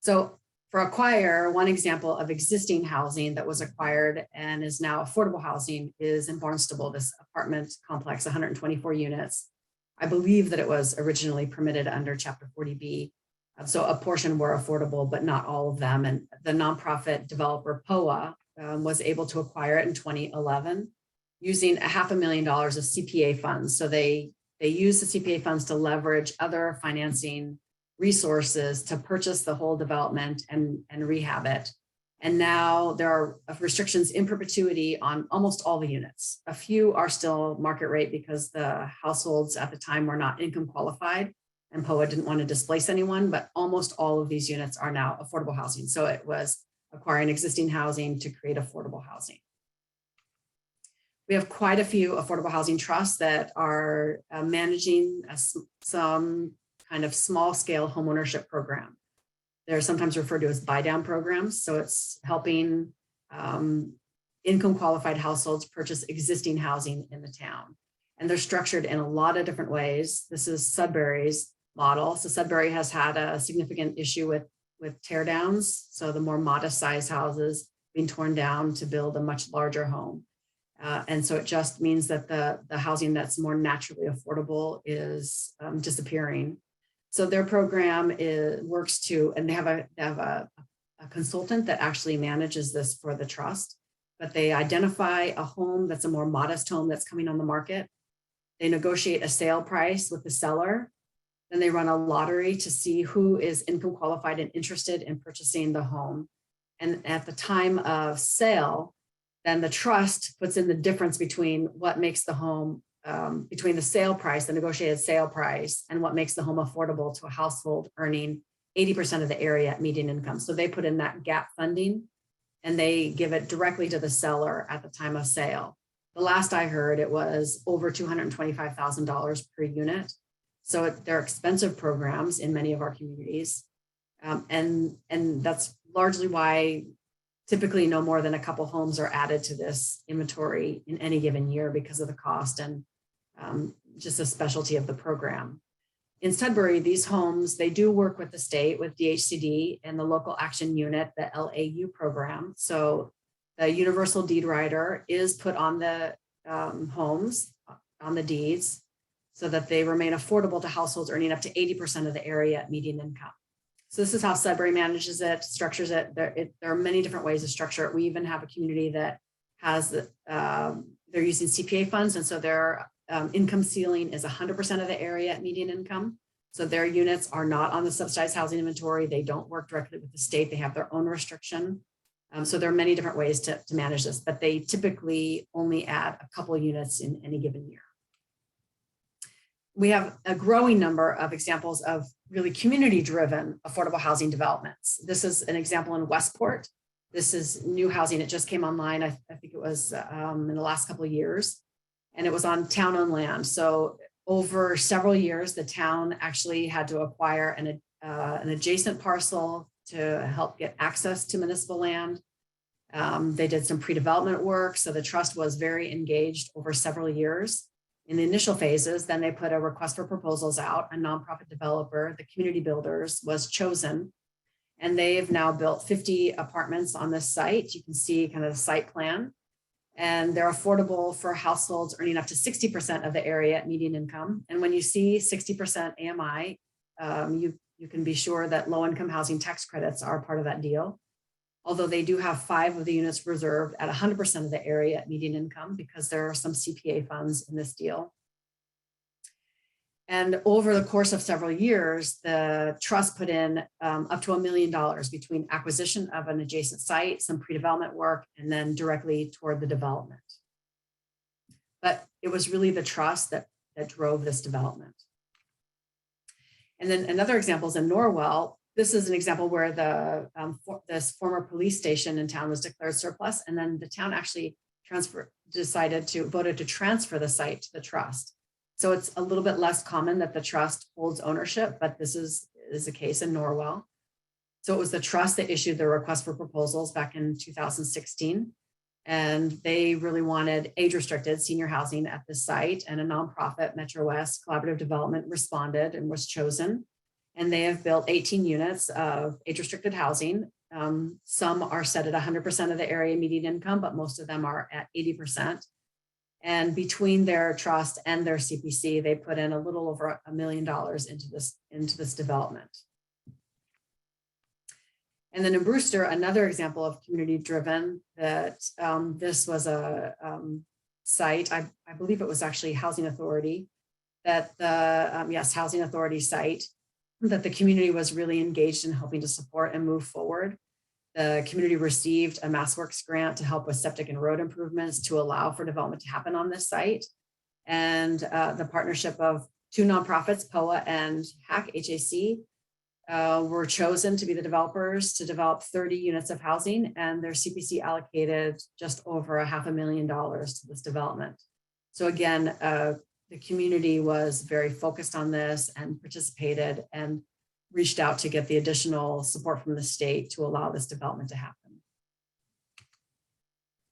So for acquire, one example of existing housing that was acquired and is now affordable housing is in Barnstable, this apartment complex, 124 units. I believe that it was originally permitted under Chapter 40B. So a portion were affordable, but not all of them. And the nonprofit developer POA was able to acquire it in 2011 using $500,000 of CPA funds. So they use the CPA funds to leverage other financing resources to purchase the whole development and rehab it. And now there are restrictions in perpetuity on almost all the units. A few are still market rate because the households at the time were not income qualified and POA didn't want to displace anyone, but almost all of these units are now affordable housing. So it was acquiring existing housing to create affordable housing. We have quite a few affordable housing trusts that are managing some kind of small scale homeownership program. They're sometimes referred to as buy down programs. So it's helping income qualified households purchase existing housing in the town. And they're structured in a lot of different ways. This is Sudbury's model. So Sudbury has had a significant issue with tear downs. So the more modest size houses being torn down to build a much larger home. And so it just means that the housing that's more naturally affordable is disappearing. So their program works to, and they have a consultant that actually manages this for the trust, but they identify a home that's a more modest home that's coming on the market. They negotiate a sale price with the seller. Then they run a lottery to see who is income qualified and interested in purchasing the home. And at the time of sale, then the trust puts in the difference between what makes the home, between the sale price, the negotiated sale price, and what makes the home affordable to a household earning 80% of the area at median income. So they put in that gap funding and they give it directly to the seller at the time of sale. The last I heard, it was over $225,000 per unit. So they're expensive programs in many of our communities. And that's largely why typically no more than a couple homes are added to this inventory in any given year because of the cost and just a specialty of the program. In Sudbury, these homes, they do work with the state, with DHCD and the local action unit, the LAU program. So the universal deed rider is put on the homes, on the deeds, so that they remain affordable to households earning up to 80% of the area at median income. So this is how Sudbury manages it, structures it. There are many different ways to structure it. We even have a community that has, they're using CPA funds. And so their income ceiling is 100% of the area at median income. So their units are not on the subsidized housing inventory. They don't work directly with the state. They have their own restriction. So there are many different ways to manage this, but they typically only add a couple of units in any given year. We have a growing number of examples of really community-driven affordable housing developments. This is an example in Westport. This is new housing. It just came online. I think it was in the last couple of years, and it was on town-owned land. So over several years, the town actually had to acquire an adjacent parcel to help get access to municipal land. They did some pre-development work, so the trust was very engaged over several years. In the initial phases, then they put a request for proposals out. A nonprofit developer, the Community Builders, was chosen, and they've now built 50 apartments on this site. You can see kind of the site plan, and they're affordable for households earning up to 60% of the area at median income. And when you see 60% AMI, you can be sure that low-income housing tax credits are part of that deal. Although they do have 5 of the units reserved at 100% of the area at median income because there are some CPA funds in this deal. And over the course of several years, the trust put in up to $1 million between acquisition of an adjacent site, some pre-development work, and then directly toward the development. But it was really the trust that drove this development. And then another example is in Norwell. This is an example where this former police station in town was declared surplus, and then the town actually voted to transfer the site to the trust. So it's a little bit less common that the trust holds ownership, but this is the case in Norwell. So it was the trust that issued the request for proposals back in 2016, and they really wanted age-restricted senior housing at the site, and a nonprofit, Metro West Collaborative Development, responded and was chosen. And they have built 18 units of age-restricted housing. Some are set at 100% of the area median income, but most of them are at 80%. And between their trust and their CPC, they put in a little over $1 million into this development. And then in Brewster, another example of community-driven, that this was a site, I believe it was actually Housing Authority, that the, Housing Authority site, that the community was really engaged in helping to support and move forward. The community received a MassWorks grant to help with septic and road improvements to allow for development to happen on this site. And the partnership of 2 nonprofits, POA and HAC, were chosen to be the developers to develop 30 units of housing, and their CPC allocated just over $500,000 to this development. So again, the community was very focused on this and participated and reached out to get the additional support from the state to allow this development to happen.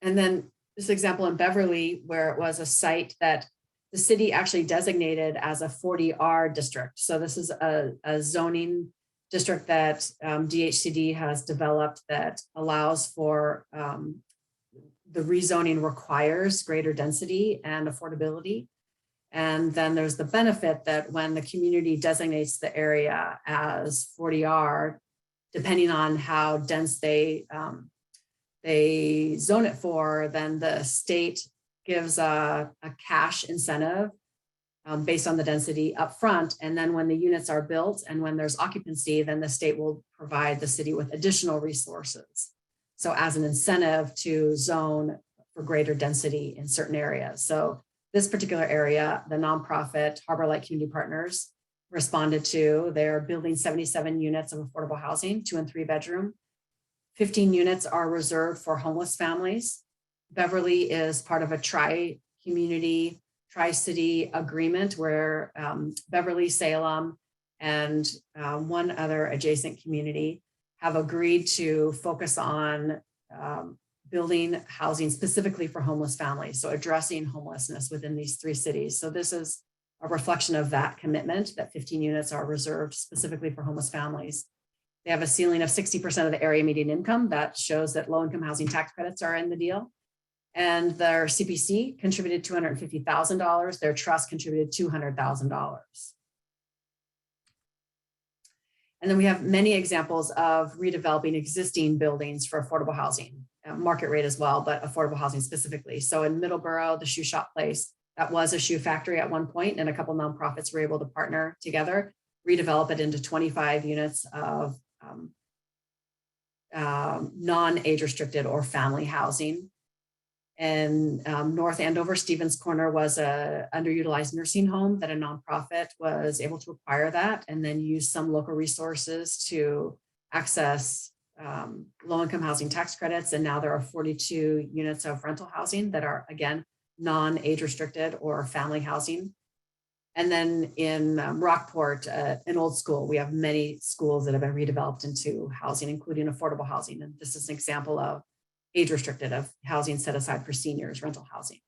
And then this example in Beverly, where it was a site that the city actually designated as a 40R district. So this is a zoning district that DHCD has developed that allows for the rezoning requires greater density and affordability. And then there's the benefit that when the community designates the area as 40R, depending on how dense they zone it for, then the state gives a cash incentive based on the density up front. And then when the units are built and when there's occupancy, then the state will provide the city with additional resources. So as an incentive to zone for greater density in certain areas. So this particular area, the nonprofit Harbor Light Community Partners responded to. They're building 77 units of affordable housing, 2 and 3 bedroom. 15 units are reserved for homeless families. Beverly is part of a tri-community, tri-city agreement where Beverly, Salem, and one other adjacent community have agreed to focus on building housing specifically for homeless families, so addressing homelessness within these 3 cities. So this is a reflection of that commitment, that 15 units are reserved specifically for homeless families. They have a ceiling of 60% of the area median income. That shows that low-income housing tax credits are in the deal. And their CPC contributed $250,000. Their trust contributed $200,000. And then we have many examples of redeveloping existing buildings for affordable housing, market rate as well, but affordable housing specifically. So in Middleborough, the shoe shop place, that was a shoe factory at one point, and a couple nonprofits were able to partner together, redevelop it into 25 units of non-age restricted or family housing. And North Andover, Stevens Corner was a underutilized nursing home that a nonprofit was able to acquire that and then use some local resources to access low-income housing tax credits. And now there are 42 units of rental housing that are, again, non-age restricted or family housing. And then in Rockport, an old school, we have many schools that have been redeveloped into housing, including affordable housing. And this is an example of age restricted of housing set aside for seniors, rental housing.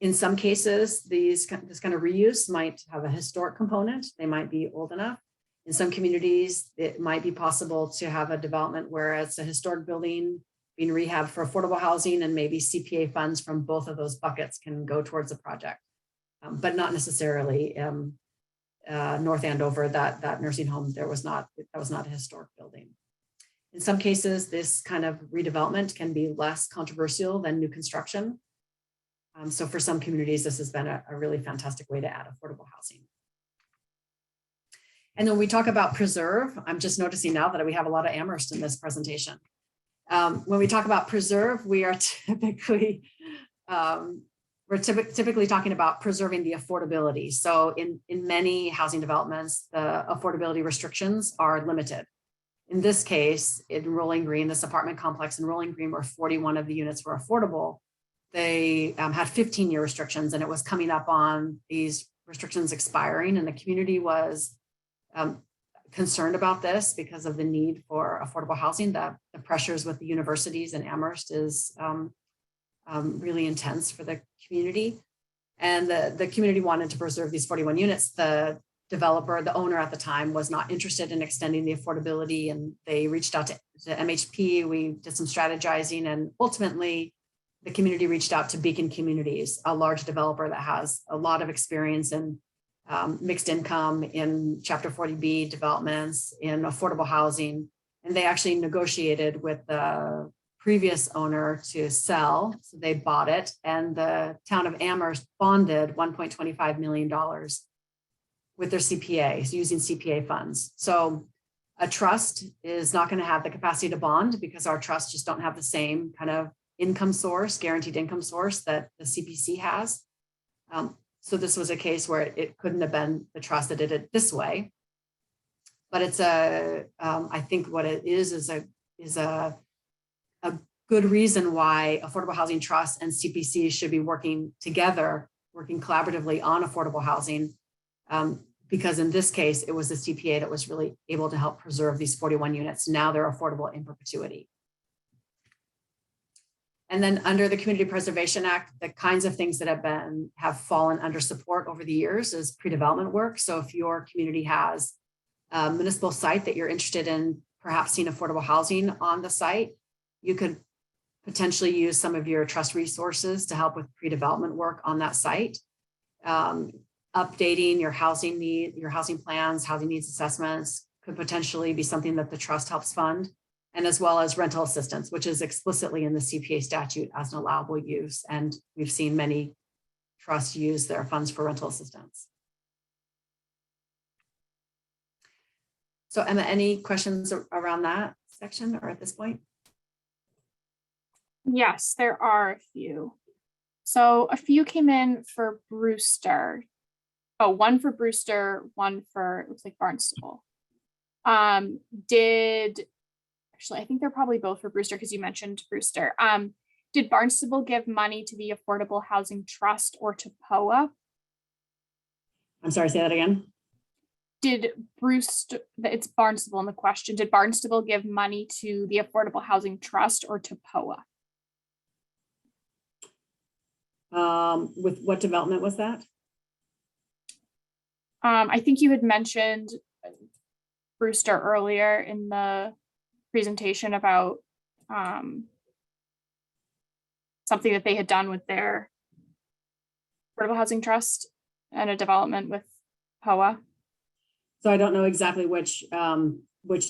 In some cases, this kind of reuse might have a historic component. They might be old enough. In some communities, it might be possible to have a development where it's a historic building being rehabbed for affordable housing, and maybe CPA funds from both of those buckets can go towards the project, but not necessarily North Andover, that nursing home, that was not a historic building. In some cases, this kind of redevelopment can be less controversial than new construction. So for some communities, this has been a really fantastic way to add affordable housing. And when we talk about preserve, I'm just noticing now that we have a lot of Amherst in this presentation. When we talk about preserve, we are typically talking about preserving the affordability. So in many housing developments, the affordability restrictions are limited. In this case, in Rolling Green, this apartment complex in Rolling Green, where 41 of the units were affordable, they had 15-year restrictions, and it was coming up on these restrictions expiring, and the community was concerned about this because of the need for affordable housing. The pressures with the universities in Amherst is really intense for the community. And the community wanted to preserve these 41 units. The developer, the owner at the time, was not interested in extending the affordability, and they reached out to MHP. We did some strategizing, and ultimately the community reached out to Beacon Communities, a large developer that has a lot of experience in mixed income, in Chapter 40B developments, in affordable housing. And they actually negotiated with the previous owner to sell. So they bought it, and the town of Amherst bonded $1.25 million with their CPA, so using CPA funds. So a trust is not going to have the capacity to bond because our trusts just don't have the same kind of income source, guaranteed income source that the CPC has. So this was a case where it couldn't have been the trust that did it this way. But it's I think what it is a good reason why affordable housing trusts and CPCs should be working together, working collaboratively on affordable housing. Because in this case, it was the CPA that was really able to help preserve these 41 units. Now they're affordable in perpetuity. And then under the Community Preservation Act, the kinds of things that have fallen under support over the years is pre-development work. So if your community has a municipal site that you're interested in, perhaps seeing affordable housing on the site, you could potentially use some of your trust resources to help with pre-development work on that site. Updating your housing plans, housing needs assessments could potentially be something that the trust helps fund, and as well as rental assistance, which is explicitly in the CPA statute as an allowable use. And we've seen many trusts use their funds for rental assistance. So Emma, any questions around that section or at this point? Yes, there are a few. So a few came in for Brewster. Oh, one for Brewster, one for, it looks like Barnstable. Actually, I think they're probably both for Brewster because you mentioned Brewster. Did Barnstable give money to the Affordable Housing Trust or to POA? I'm sorry, say that again. did it's Barnstable in the question, did Barnstable give money to the Affordable Housing Trust or to POA? With what development was that? I think you had mentioned Brewster earlier in the presentation about something that they had done with their Affordable Housing Trust and a development with POA. So I don't know exactly which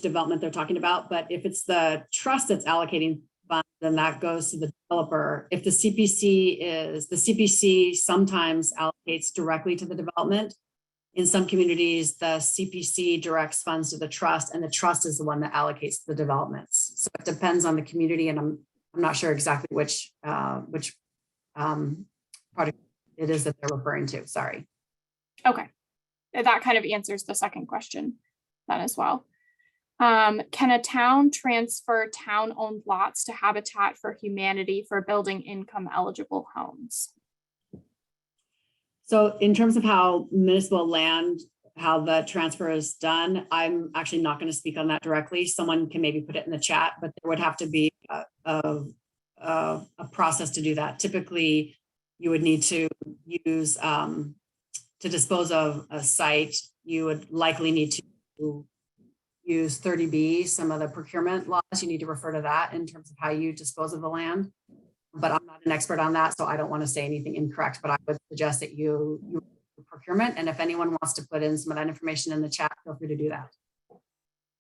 development they're talking about, but if it's the trust that's allocating funds, then that goes to the developer. If the CPC sometimes allocates directly to the development. In some communities, the CPC directs funds to the trust, and the trust is the one that allocates the developments. So it depends on the community, and I'm not sure exactly which project it is that they're referring to. Sorry. Okay, that kind of answers the second question then as well. Can a town transfer town-owned lots to Habitat for Humanity for building income-eligible homes? So in terms of how municipal land, how the transfer is done, I'm actually not going to speak on that directly. Someone can maybe put it in the chat, but there would have to be a process to do that. Typically, you would need to use, to dispose of a site, you would likely need to use 30B, some of the procurement laws. You need to refer to that in terms of how you dispose of the land. But I'm not an expert on that, so I don't want to say anything incorrect, but I would suggest that you procurement. And if anyone wants to put in some of that information in the chat, feel free to do that.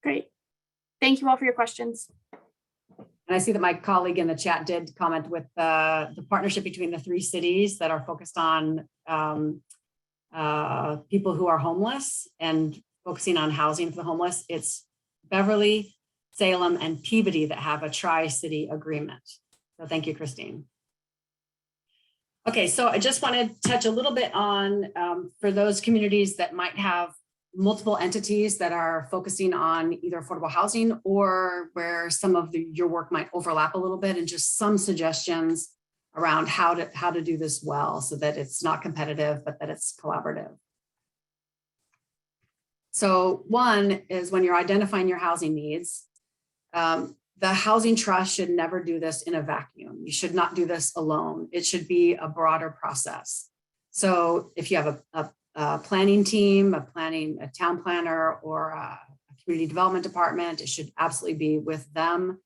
Great. Thank you all for your questions. And I see that my colleague in the chat did comment with the partnership between the 3 cities that are focused on people who are homeless and focusing on housing for the homeless. It's Beverly, Salem, and Peabody that have a tri-city agreement. So thank you, Christine. Okay, so I just want to touch a little bit on, for those communities that might have multiple entities that are focusing on either affordable housing or where some of your work might overlap a little bit, and just some suggestions around how to do this well so that it's not competitive, but that it's collaborative. So one is when you're identifying your housing needs, the housing trust should never do this in a vacuum. You should not do this alone. It should be a broader process. So if you have a planning team, a town planner, or a community development department, it should absolutely be with them.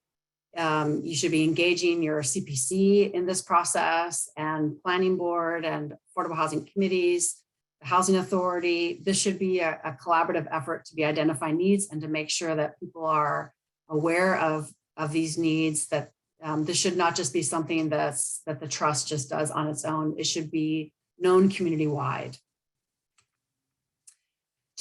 You should be engaging your CPC in this process, and planning board and affordable housing committees, the housing authority. This should be a collaborative effort to be identifying needs and to make sure that people are aware of these needs, that this should not just be something that the trust just does on its own. It should be known community-wide.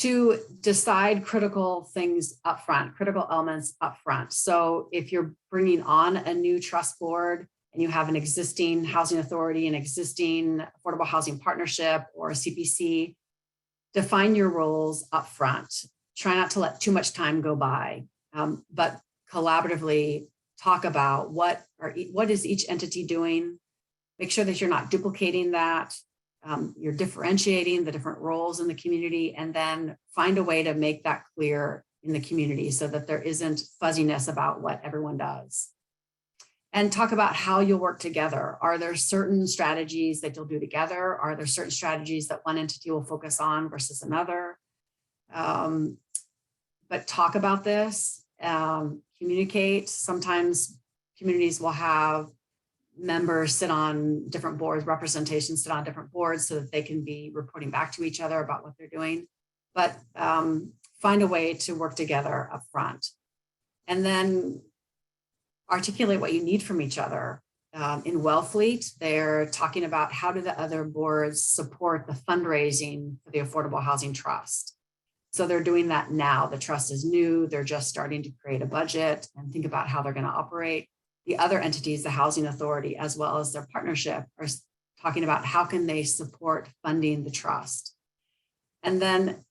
To decide critical things upfront, critical elements upfront. So if you're bringing on a new trust board and you have an existing housing authority, an existing affordable housing partnership, or a CPC, define your roles upfront. Try not to let too much time go by, but collaboratively talk about what is each entity doing. Make sure that you're not duplicating that. You're differentiating the different roles in the community, and then find a way to make that clear in the community so that there isn't fuzziness about what everyone does. And talk about how you'll work together. Are there certain strategies that you'll do together? Are there certain strategies that one entity will focus on versus another? But talk about this, communicate. Sometimes communities will have members sit on different boards, representations sit on different boards so that they can be reporting back to each other about what they're doing. But find a way to work together up front. And then articulate what you need from each other. In Wellfleet, they're talking about how do the other boards support the fundraising for the Affordable Housing Trust. So they're doing that now. The trust is new. They're just starting to create a budget and think about how they're going to operate. The other entities, the housing authority, as well as their partnership, are talking about how can they support funding the trust. And then,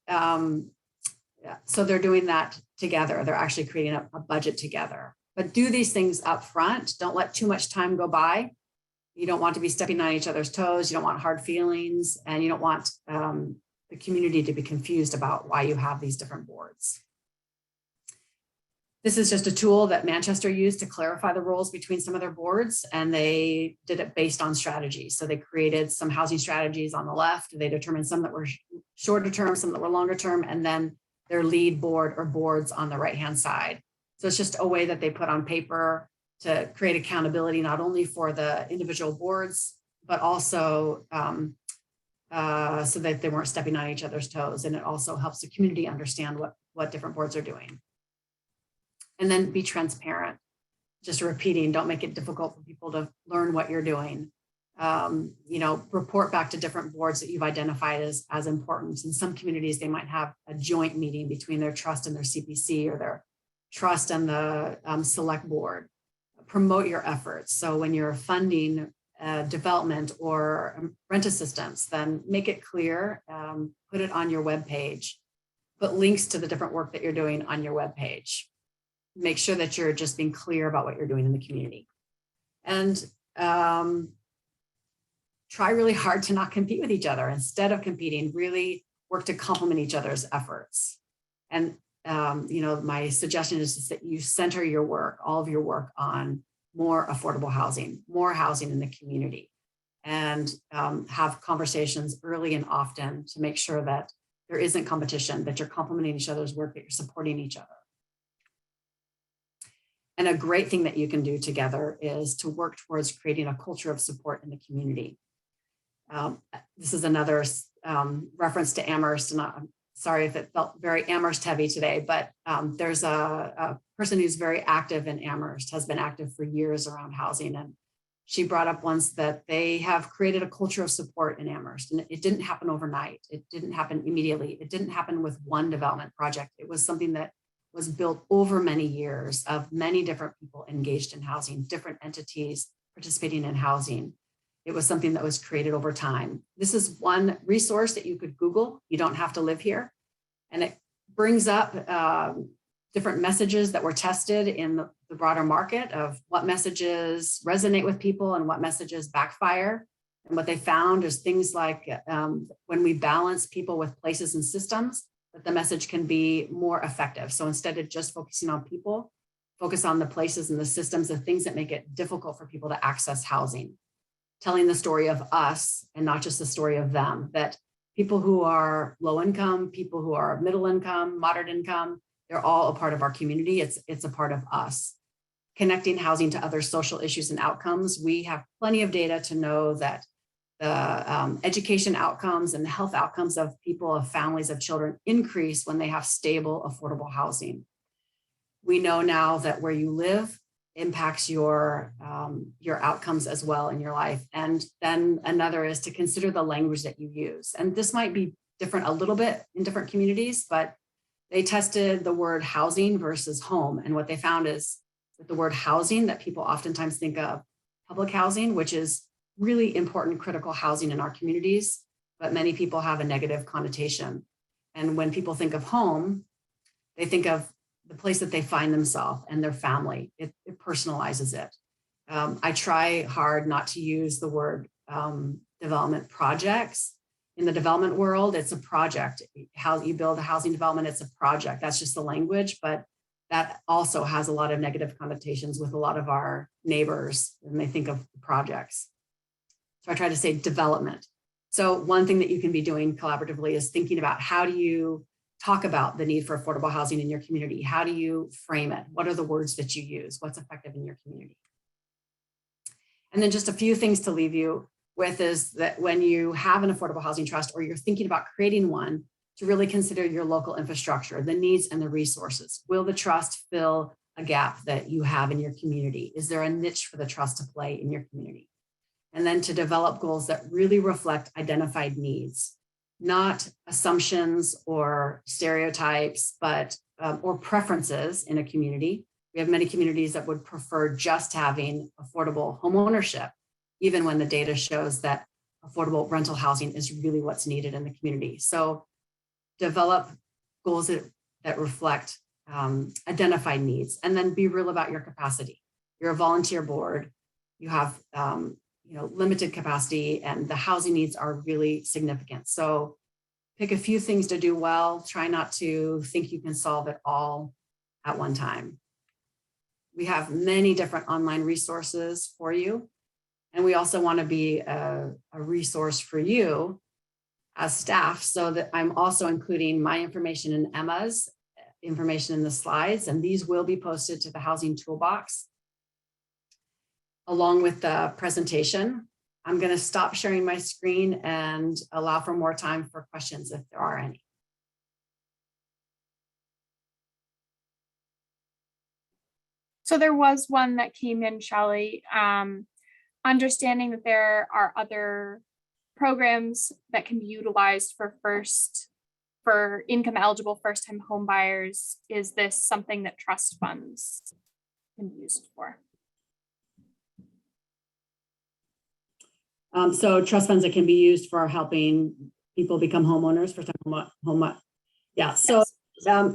so they're doing that together. They're actually creating a budget together. But do these things up front. Don't let too much time go by. You don't want to be stepping on each other's toes. You don't want hard feelings, and you don't want the community to be confused about why you have these different boards. This is just a tool that Manchester used to clarify the roles between some of their boards, and they did it based on strategies. So they created some housing strategies on the left. They determined some that were shorter term, some that were longer term, and then their lead board or boards on the right-hand side. So it's just a way that they put on paper to create accountability, not only for the individual boards, but also so that they weren't stepping on each other's toes. And it also helps the community understand what different boards are doing. And then be transparent. Just repeating, don't make it difficult for people to learn what you're doing. Report back to different boards that you've identified as important. In some communities, they might have a joint meeting between their trust and their CPC, or their trust and the select board. Promote your efforts. So when you're funding development or rent assistance, then make it clear, put it on your webpage, put links to the different work that you're doing on your webpage. Make sure that you're just being clear about what you're doing in the community. And try really hard to not compete with each other. Instead of competing, really work to complement each other's efforts. And my suggestion is that you center your work, all of your work, on more affordable housing, more housing in the community, and have conversations early and often to make sure that there isn't competition, that you're complementing each other's work, that you're supporting each other. And a great thing that you can do together is to work towards creating a culture of support in the community. This is another reference to Amherst, and I'm sorry if it felt very Amherst heavy today, but there's a person who's very active in Amherst, has been active for years around housing. And she brought up once that they have created a culture of support in Amherst. And it didn't happen overnight. It didn't happen immediately. It didn't happen with one development project. It was something that was built over many years of many different people engaged in housing, different entities participating in housing. It was something that was created over time. This is one resource that you could Google. You don't have to live here. And it brings up different messages that were tested in the broader market of what messages resonate with people and what messages backfire. And what they found is things like when we balance people with places and systems, that the message can be more effective. So instead of just focusing on people, focus on the places and the systems, the things that make it difficult for people to access housing. Telling the story of us and not just the story of them, that people who are low income, people who are middle income, moderate income, they're all a part of our community. It's a part of us. Connecting housing to other social issues and outcomes. We have plenty of data to know that the education outcomes and the health outcomes of people, of families, of children increase when they have stable, affordable housing. We know now that where you live impacts your outcomes as well in your life. And then another is to consider the language that you use. And this might be different a little bit in different communities, but they tested the word housing versus home. And what they found is that the word housing, that people oftentimes think of public housing, which is really important, critical housing in our communities, but many people have a negative connotation. And when people think of home, they think of the place that they find themselves and their family. It personalizes it. I try hard not to use the word development projects. In the development world, it's a project. How you build a housing development, it's a project. That's just the language, but that also has a lot of negative connotations with a lot of our neighbors when they think of projects. So I try to say development. So one thing that you can be doing collaboratively is thinking about how do you talk about the need for affordable housing in your community? How do you frame it? What are the words that you use? What's effective in your community? And then just a few things to leave you with is that when you have an affordable housing trust or you're thinking about creating one, to really consider your local infrastructure, the needs and the resources. Will the trust fill a gap that you have in your community? Is there a niche for the trust to play in your community? And then to develop goals that really reflect identified needs, not assumptions or stereotypes, but or preferences in a community. We have many communities that would prefer just having affordable home ownership, even when the data shows that affordable rental housing is really what's needed in the community. So develop goals that reflect identified needs, and then be real about your capacity. You're a volunteer board, you have limited capacity, and the housing needs are really significant. So pick a few things to do well. Try not to think you can solve it all at one time. We have many different online resources for you. And we also want to be a resource for you as staff, so that I'm also including my information and Emma's information in the slides, and these will be posted to the Housing Toolbox along with the presentation. I'm going to stop sharing my screen and allow for more time for questions if there are any. So there was one that came in, Shelly, understanding that there are other programs that can be utilized for income eligible first-time home buyers. Is this something that trust funds can be used for? So trust funds that can be used for helping people become homeowners, first-time home. Yeah, so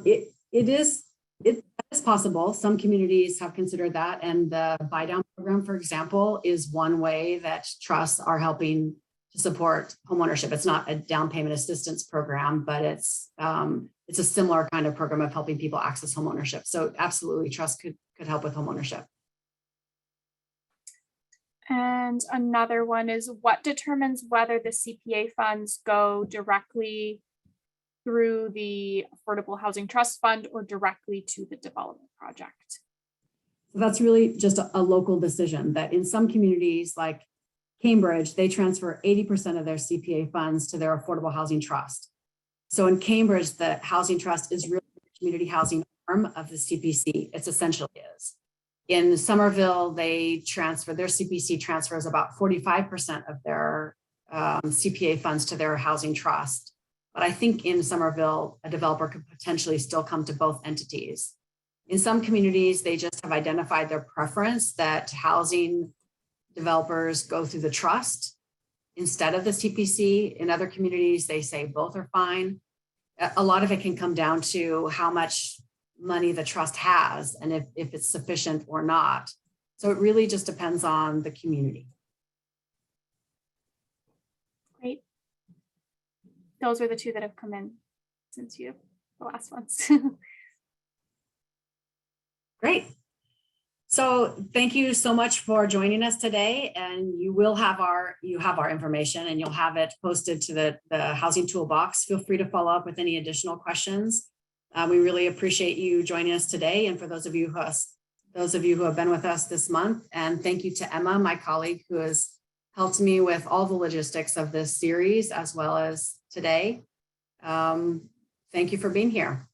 it is possible. Some communities have considered that, and the buy down program, for example, is one way that trusts are helping to support homeownership. It's not a down payment assistance program, but it's a similar kind of program of helping people access homeownership. So absolutely, trust could help with homeownership. And another one is, what determines whether the CPA funds go directly through the Affordable Housing Trust Fund or directly to the development project? So that's really just a local decision. That in some communities like Cambridge, they transfer 80% of their CPA funds to their Affordable Housing Trust. So in Cambridge, the Housing Trust is really the community housing arm of the CPC. It's essentially is. In Somerville, they transfer, their CPC transfers about 45% of their CPA funds to their housing trust. But I think in Somerville, a developer could potentially still come to both entities. In some communities, they just have identified their preference that housing developers go through the trust instead of the CPC. In other communities, they say both are fine. A lot of it can come down to how much money the trust has and if it's sufficient or not. So it really just depends on the community. Great. Those are the two that have come in since you, the last ones. Great. So thank you so much for joining us today, and you have our information, and you'll have it posted to the Housing Toolbox. Feel free to follow up with any additional questions. We really appreciate you joining us today, and for those of you who have been with us this month. And thank you to Emma, my colleague, who has helped me with all the logistics of this series as well as today. Thank you for being here.